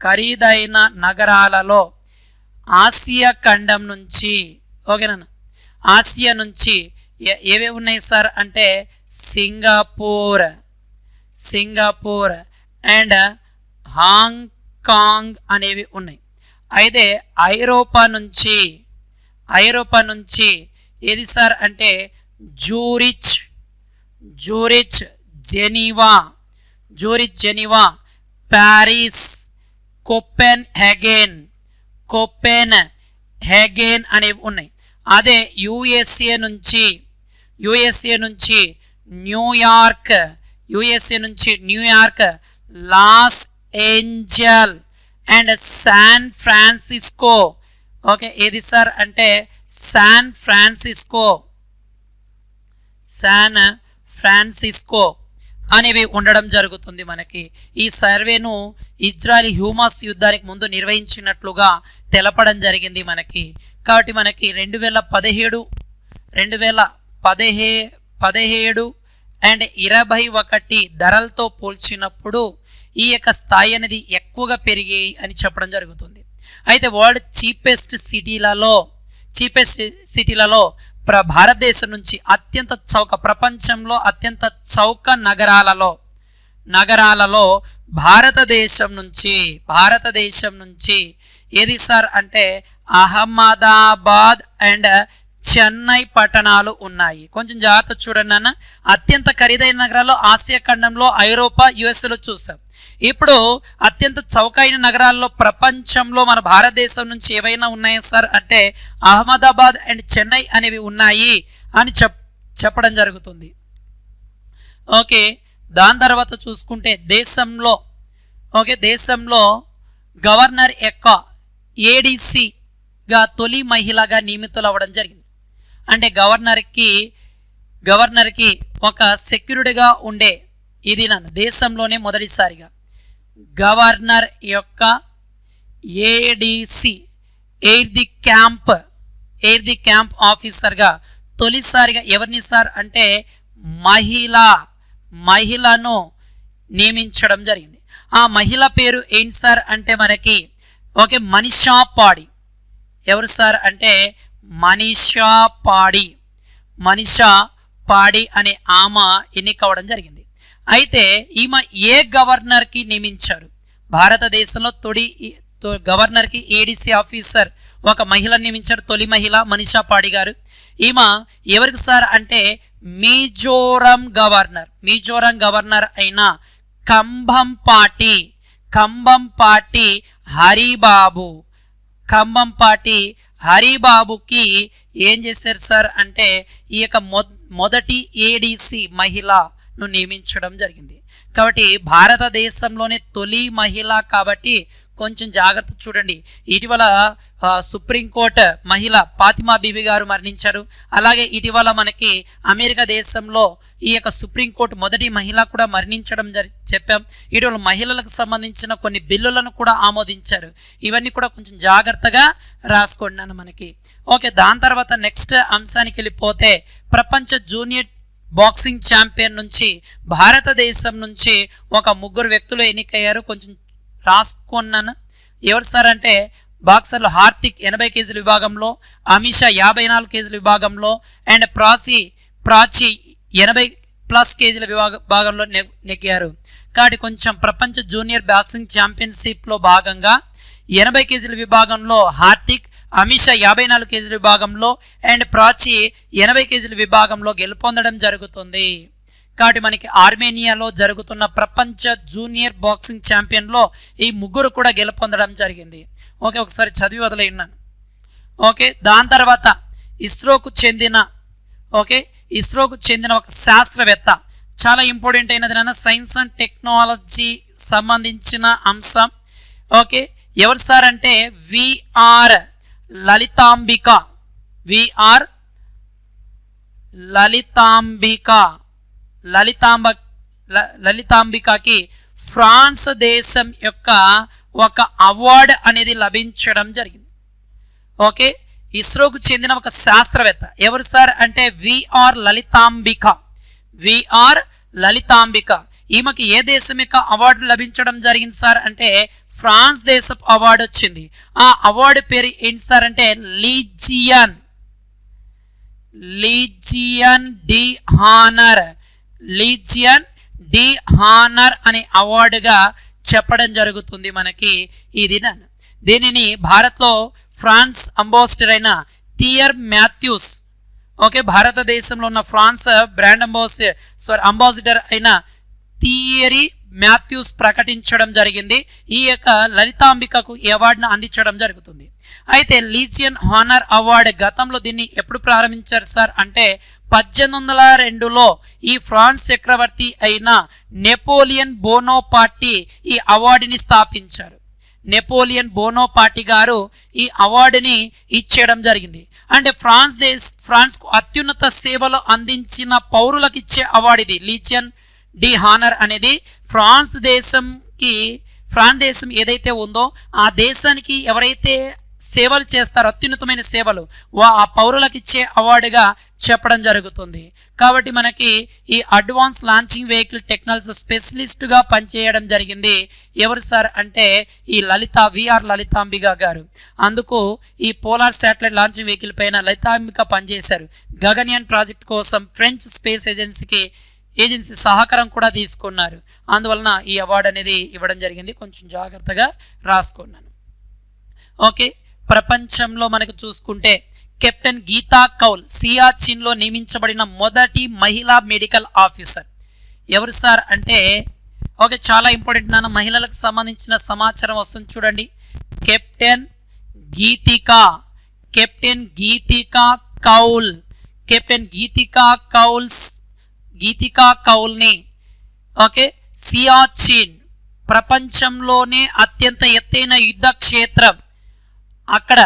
ఖరీదైన నగరాలలో ఆసియా ఖండం నుంచి ఓకేనా ఆసియా నుంచి ఏవే ఉన్నాయి సార్ అంటే సింగపూర్ అండ్ హాంకాంగ్ అనేవి ఉన్నాయి. అయితే ఐరోపా నుంచి ఏది సార్ అంటే జూరిచ్ జెనీవా ప్యారిస్ కోపెన్ హెగెన్ అనేవి ఉన్నాయి. అదే యుఎస్ఏ నుంచి New York Los Angel and San Francisco. Okay, ఏది సార్ అంటే శాన్ ఫ్రాన్సిస్కో అనేవి ఉండడం జరుగుతుంది. మనకి ఈ సర్వేను ఇజ్రాయెల్ హ్యూమాస్ యుద్ధానికి ముందు నిర్వహించినట్లుగా తెలపడం జరిగింది మనకి. కాబట్టి మనకి 2017 అండ్ 21 ధరలతో పోల్చినప్పుడు ఈ యొక్క స్థాయి అనేది ఎక్కువగా పెరిగాయి అని చెప్పడం జరుగుతుంది. అయితే వరల్డ్ చీపెస్ట్ సిటీలలో భారతదేశం నుంచి ప్రపంచంలో అత్యంత చౌక నగరాలలో భారతదేశం నుంచి ఏది సార్ అంటే అహ్మదాబాద్ అండ్ చెన్నై పట్టణాలు ఉన్నాయి. కొంచెం జాగ్రత్త చూడండి అన్న. అత్యంత ఖరీదైన నగరాల్లో ఆసియా ఖండంలో ఐరోపా యుఎస్ఏలో చూసాం. ఇప్పుడు అత్యంత చౌకైన నగరాల్లో ప్రపంచంలో మన భారతదేశం నుంచి ఏవైనా ఉన్నాయా సార్ అంటే అహ్మదాబాద్ అండ్ చెన్నై అనేవి ఉన్నాయి అని చెప్పడం జరుగుతుంది. ఓకే, దాని తర్వాత చూసుకుంటే దేశంలో గవర్నర్ యొక్క ఏడీసీగా తొలి మహిళగా నియమితులు అవ్వడం జరిగింది. అంటే గవర్నర్కి ఒక సెక్యూరిటీగా ఉండే ఇది నన్ను దేశంలోనే మొదటిసారిగా గవర్నర్ యొక్క ఏడీసీ ఎయిర్ ది క్యాంప్ ఆఫీసర్గా తొలిసారిగా ఎవరిని సార్ అంటే మహిళను నియమించడం జరిగింది. ఆ మహిళ పేరు ఏంటి సార్ అంటే మనకి మనీషా పాడి. ఎవరు సార్ అంటే మనీషా పాడి అనే ఆమె ఎన్నికవడం జరిగింది. అయితే ఈమె ఏ గవర్నర్కి నియమించారు? భారతదేశంలో గవర్నర్కి ఏడీసీ ఆఫీసర్ ఒక మహిళను నియమించారు, తొలి మహిళ మనీషా పాడి గారు. ఈమె ఎవరికి సార్ అంటే మిజోరం గవర్నర్ అయిన కంభంపాటి హరిబాబుకి ఏం చేశారు సార్ అంటే ఈ యొక్క మొదటి ఏడీసీ మహిళను నియమించడం జరిగింది. కాబట్టి భారతదేశంలోనే తొలి మహిళ కాబట్టి కొంచెం జాగ్రత్త చూడండి. ఇటీవల సుప్రీంకోర్టు మహిళ ఫాతిమా బీబీ గారు మరణించారు. అలాగే ఇటీవల మనకి అమెరికా దేశంలో ఈ యొక్క సుప్రీంకోర్టు మొదటి మహిళ కూడా మరణించడం చెప్పాం. ఇటీవల మహిళలకు సంబంధించిన కొన్ని బిల్లులను కూడా ఆమోదించారు. ఇవన్నీ కూడా కొంచెం జాగ్రత్తగా రాసుకోండి మనకి. దాని తర్వాత నెక్స్ట్ అంశానికి వెళ్ళిపోతే ప్రపంచ జూనియర్ బాక్సింగ్ ఛాంపియన్ నుంచి భారతదేశం నుంచి ఒక 3 వ్యక్తులు ఎన్నికయ్యారు. కొంచెం రాసుకున్నాను. ఎవరు సార్ అంటే బాక్సర్లు హార్దిక్ 80 కేజీల విభాగంలో, అమిషా 54 కేజీల విభాగంలో అండ్ ప్రాచి 80+ కేజీల విభాగంలో నెగ్గారు. కాబట్టి కొంచెం ప్రపంచ జూనియర్ బాక్సింగ్ ఛాంపియన్షిప్లో భాగంగా 80 కేజీల విభాగంలో హార్దిక్, అమిషా 54 కేజీల విభాగంలో అండ్ ప్రాచి 80 కేజీల విభాగంలో గెలుపొందడం జరుగుతుంది. కాబట్టి మనకి ఆర్మేనియాలో జరుగుతున్న ప్రపంచ జూనియర్ బాక్సింగ్ ఛాంపియన్లో ఈ 3 కూడా గెలుపొందడం జరిగింది. ఒకసారి చదివి వదిలేన్నాను. దాని తర్వాత ఇస్రోకు చెందిన ఒక శాస్త్రవేత్త, చాలా ఇంపార్టెంట్ అయినది నాన్న, సైన్స్ అండ్ టెక్నాలజీ సంబంధించిన అంశం. ఎవరు సార్ అంటే విఆర్ లలితాంబికకి ఫ్రాన్స్ దేశం యొక్క ఒక అవార్డు అనేది లభించడం జరిగింది. ఇస్రోకు చెందిన ఒక శాస్త్రవేత్త ఎవరు సార్ అంటే విఆర్ లలితాంబిక. ఈమెకి ఏ దేశం యొక్క అవార్డు లభించడం జరిగింది సార్ అంటే ఫ్రాన్స్ దేశపు అవార్డు వచ్చింది. ఆ అవార్డు పేరు ఏంటి సార్ అంటే లీజియన్ డి హానర్ అనే అవార్డుగా చెప్పడం జరుగుతుంది మనకి ఈ దినాన్ని. దీనిని భారత్లో ఫ్రాన్స్ అంబాసిడర్ అయిన థియర్ మాథ్యూస్, భారతదేశంలో ఉన్న ఫ్రాన్స్ బ్రాండ్ అంబాసిడర్ అయిన థియరీ మాథ్యూస్ ప్రకటించడం జరిగింది. ఈ యొక్క లలితాంబికకు ఈ అవార్డును అందించడం జరుగుతుంది. అయితే లీజియన్ హానర్ అవార్డు గతంలో దీన్ని ఎప్పుడు ప్రారంభించారు సార్ అంటే 1802లో ఈ ఫ్రాన్స్ చక్రవర్తి అయిన నెపోలియన్ బోనోపార్టీ ఈ అవార్డుని స్థాపించారు. నెపోలియన్ బోనోపార్టీ గారు ఈ అవార్డుని ఇచ్చేయడం జరిగింది. అంటే ఫ్రాన్స్కు అత్యున్నత సేవలు అందించిన పౌరులకు ఇచ్చే అవార్డు ఇది. లీజియన్ డి హానర్ అనేది ఫ్రాన్స్ దేశం ఏదైతే ఉందో ఆ దేశానికి ఎవరైతే సేవలు చేస్తారో అత్యున్నతమైన సేవలు ఆ పౌరులకు ఇచ్చే అవార్డుగా చెప్పడం జరుగుతుంది. కాబట్టి మనకి ఈ అడ్వాన్స్ లాంచింగ్ వెహికల్ టెక్నాలజీ స్పెషలిస్ట్గా పనిచేయడం జరిగింది. ఎవరు సార్ అంటే ఈ విఆర్ లలితాంబిక గారు. అందుకు ఈ పోలార్ శాటిలైట్ లాంచింగ్ వెహికల్ పైన లలితాంబిక పనిచేశారు. గగన్యాన్ ప్రాజెక్ట్ కోసం ఫ్రెంచ్ స్పేస్ ఏజెన్సీ సహకారం కూడా తీసుకున్నారు. అందువలన ఈ అవార్డు అనేది ఇవ్వడం జరిగింది. కొంచెం జాగ్రత్తగా రాసుకున్నాను. ప్రపంచంలో మనకు చూసుకుంటే కెప్టెన్ గీతా కౌల్ సియాచిన్లో నియమించబడిన మొదటి మహిళా మెడికల్ ఆఫీసర్ ఎవరు సార్ అంటే చాలా ఇంపార్టెంట్ నాన్న, మహిళలకు సంబంధించిన సమాచారం వస్తుంది చూడండి. కెప్టెన్ గీతికా కౌల్ని సియాచిన్ ప్రపంచంలోనే అత్యంత ఎత్తైన యుద్ధ క్షేత్రం. అక్కడ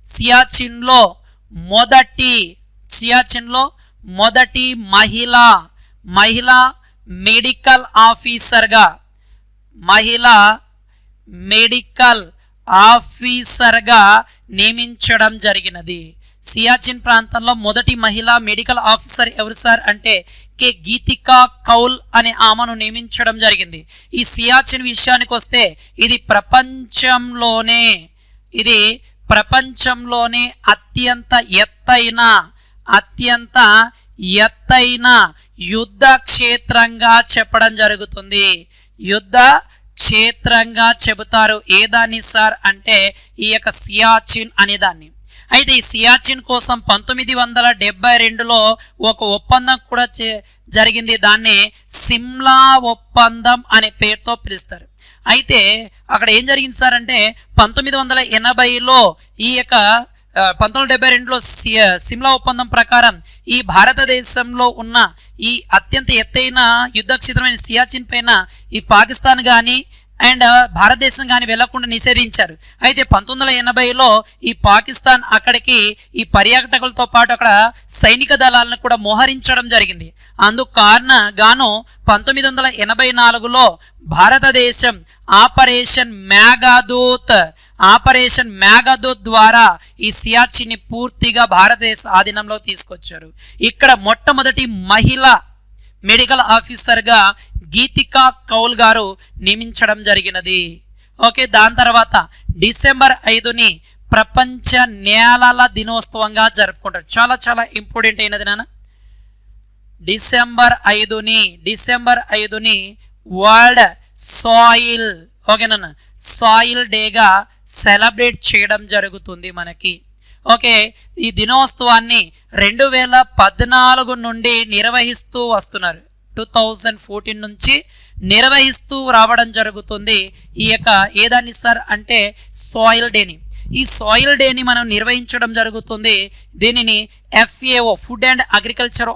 సియాచిన్లో మొదటి మహిళా మెడికల్ ఆఫీసర్గా నియమించడం జరిగినది. సియాచిన్ ప్రాంతంలో మొదటి మహిళా మెడికల్ ఆఫీసర్ ఎవరు సార్ అంటే కే గీతికా కౌల్ అనే ఆమెను నియమించడం జరిగింది. ఈ సియాచిన్ విషయానికి వస్తే ఇది ప్రపంచంలోనే అత్యంత ఎత్తైన యుద్ధ క్షేత్రంగా చెప్పడం జరుగుతుంది. యుద్ధ క్షేత్రంగా చెబుతారు. ఏదాన్ని సార్ అంటే ఈ యొక్క సియాచిన్ అనేదాన్ని. అయితే ఈ సియాచిన్ కోసం 1972లో ఒక ఒప్పందం కూడా జరిగింది. దాన్ని సిమ్లా ఒప్పందం అనే పేరుతో పిలుస్తారు. అయితే అక్కడ ఏం జరిగింది సార్ అంటే 1980లో ఈ యొక్క 1972లో సిమ్లా ఒప్పందం ప్రకారం ఈ భారతదేశంలో ఉన్న ఈ అత్యంత ఎత్తైన యుద్ధ క్షేత్రమైన సియాచిన్ పైన ఈ పాకిస్తాన్ కానీ అండ్ భారతదేశం కానీ వెళ్లకుండా నిషేధించారు. అయితే 1980లో ఈ పాకిస్తాన్ అక్కడికి ఈ పర్యాటకులతో పాటు అక్కడ సైనిక దళాలను కూడా మోహరించడం జరిగింది. అందుకు కారణంగాను 1984లో భారతదేశం ఆపరేషన్ మేఘదూత్ ద్వారా ఈ సియాచిన్ ని పూర్తిగా భారతదేశ ఆధీనంలో తీసుకొచ్చారు. ఇక్కడ మొట్టమొదటి మహిళా మెడికల్ ఆఫీసర్గా గీతికా కౌల్ గారు నియమించడం జరిగినది. ఓకే, దాని తర్వాత డిసెంబర్ 5ని ప్రపంచ నేలల దినోత్సవంగా జరుపుకుంటారు. చాలా చాలా ఇంపార్టెంట్ అయినది నాన్న. డిసెంబర్ 5ని వరల్డ్ సాయిల్ సాయిల్ డేగా సెలబ్రేట్ చేయడం జరుగుతుంది మనకి. ఓకే, ఈ దినోత్సవాన్ని 2014 నుండి నిర్వహిస్తూ వస్తున్నారు. 2014 నుంచి నిర్వహిస్తూ రావడం జరుగుతుంది. ఈ యొక్క ఏదాన్ని సార్ అంటే సాయిల్ డేని. ఈ సాయిల్ డేని మనం నిర్వహించడం జరుగుతుంది. దీనిని FAO food and agriculture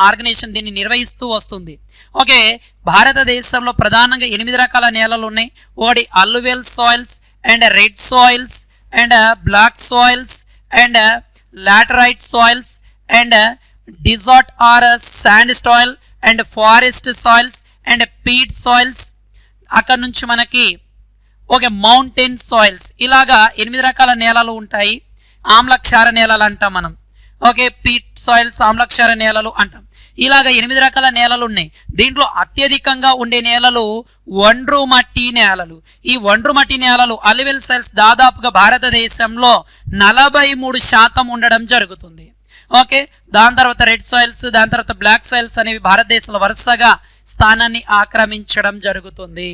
organization దీన్ని నిర్వహిస్తూ వస్తుంది. ఓకే, భారతదేశంలో ప్రధానంగా 8 రకాల నేలలు ఉన్నాయి. ఒకటి alluvial soils and red soils and black soils and laterite soils and desert or sand soil and forest soils and peat soils. అక్కడ నుంచి మనకి మౌంటైన్ సాయిల్స్, ఇలాగా 8 రకాల నేలలు ఉంటాయి. ఆమ్లక్షార నేలలు అంటాం మనం. ఓకే, పీట్ సాయిల్స్, ఆమ్లక్షార నేలలు అంటాం. ఇలాగ 8 రకాల నేలలు ఉన్నాయి. దీంట్లో అత్యధికంగా ఉండే నేలలు ఒండ్రు మట్టి నేలలు. ఈ ఒండ్రు మట్టి నేలలు అల్లువెల్ సాయిల్స్ దాదాపుగా భారతదేశంలో 43% ఉండడం జరుగుతుంది. ఓకే, దాని తర్వాత రెడ్ సాయిల్స్, దాని తర్వాత బ్లాక్ సాయిల్స్ అనేవి భారతదేశంలో వరుసగా స్థానాన్ని ఆక్రమించడం జరుగుతుంది.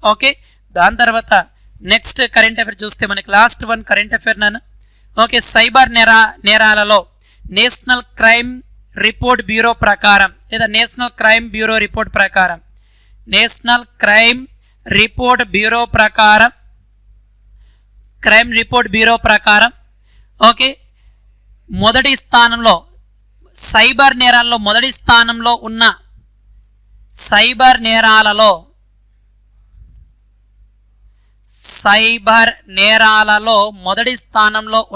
ఓకే, దాని తర్వాత నెక్స్ట్ కరెంట్ అఫైర్ చూస్తే మనకి లాస్ట్ వన్ కరెంట్ అఫైర్ నాన్న. ఓకే, సైబర్ నేరాలలో నేషనల్ క్రైమ్ రిపోర్ట్ బ్యూరో ప్రకారం లేదా నేషనల్ క్రైమ్ రిపోర్ట్ బ్యూరో ప్రకారం ఓకే, మొదటి స్థానంలో సైబర్ నేరాలలో మొదటి స్థానంలో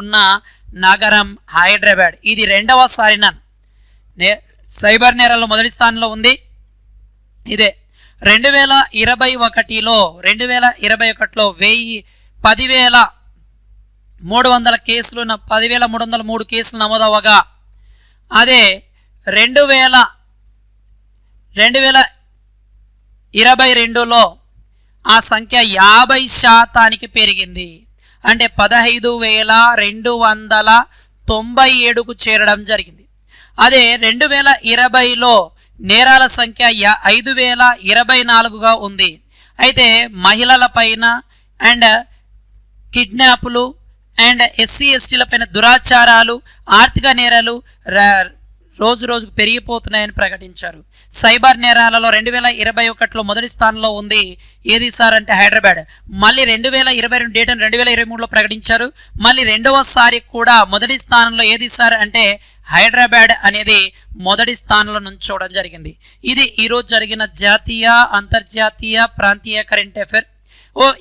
ఉన్న నగరం హైదరాబాద్. ఇది రెండవసారి సైబర్ నేరాల్లో మొదటి స్థానంలో ఉంది. ఇదే 2021లో 10,300 కేసులు 10,303 కేసులు నమోదవగా, అదే 2022లో ఆ సంఖ్య 50% పెరిగింది. అంటే 15,297కు చేరడం జరిగింది. అదే 2020లో నేరాల సంఖ్య 5,024గా ఉంది. అయితే మహిళల పైన అండ్ కిడ్నాపులు అండ్ SC/STల పైన దురాచారాలు, ఆర్థిక నేరాలు రోజు రోజుకు పెరిగిపోతున్నాయని ప్రకటించారు. సైబర్ నేరాలలో 2021లో మొదటి స్థానంలో ఉంది. ఏది సార్ అంటే హైదరాబాద్. మళ్ళీ 2022 డేటాను 2023లో ప్రకటించారు. మళ్ళీ రెండవసారి కూడా మొదటి స్థానంలో ఏది సార్ అంటే హైదరాబాద్ అనేది మొదటి స్థానంలో నుంచోవడం జరిగింది. ఇది ఈరోజు జరిగిన జాతీయ, అంతర్జాతీయ, ప్రాంతీయ కరెంట్ అఫైర్.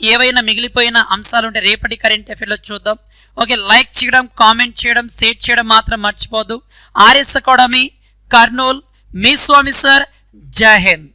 ఏవైనా మిగిలిపోయిన అంశాలు ఉంటే రేపటి కరెంట్ అఫైర్లో చూద్దాం. ఓకే, లైక్ చేయడం, కామెంట్ చేయడం, షేర్ చేయడం మాత్రం మర్చిపోద్దు. ఆర్ఎస్ అకాడమీ కర్నూల్, మీ స్వామి సార్. జై హింద్.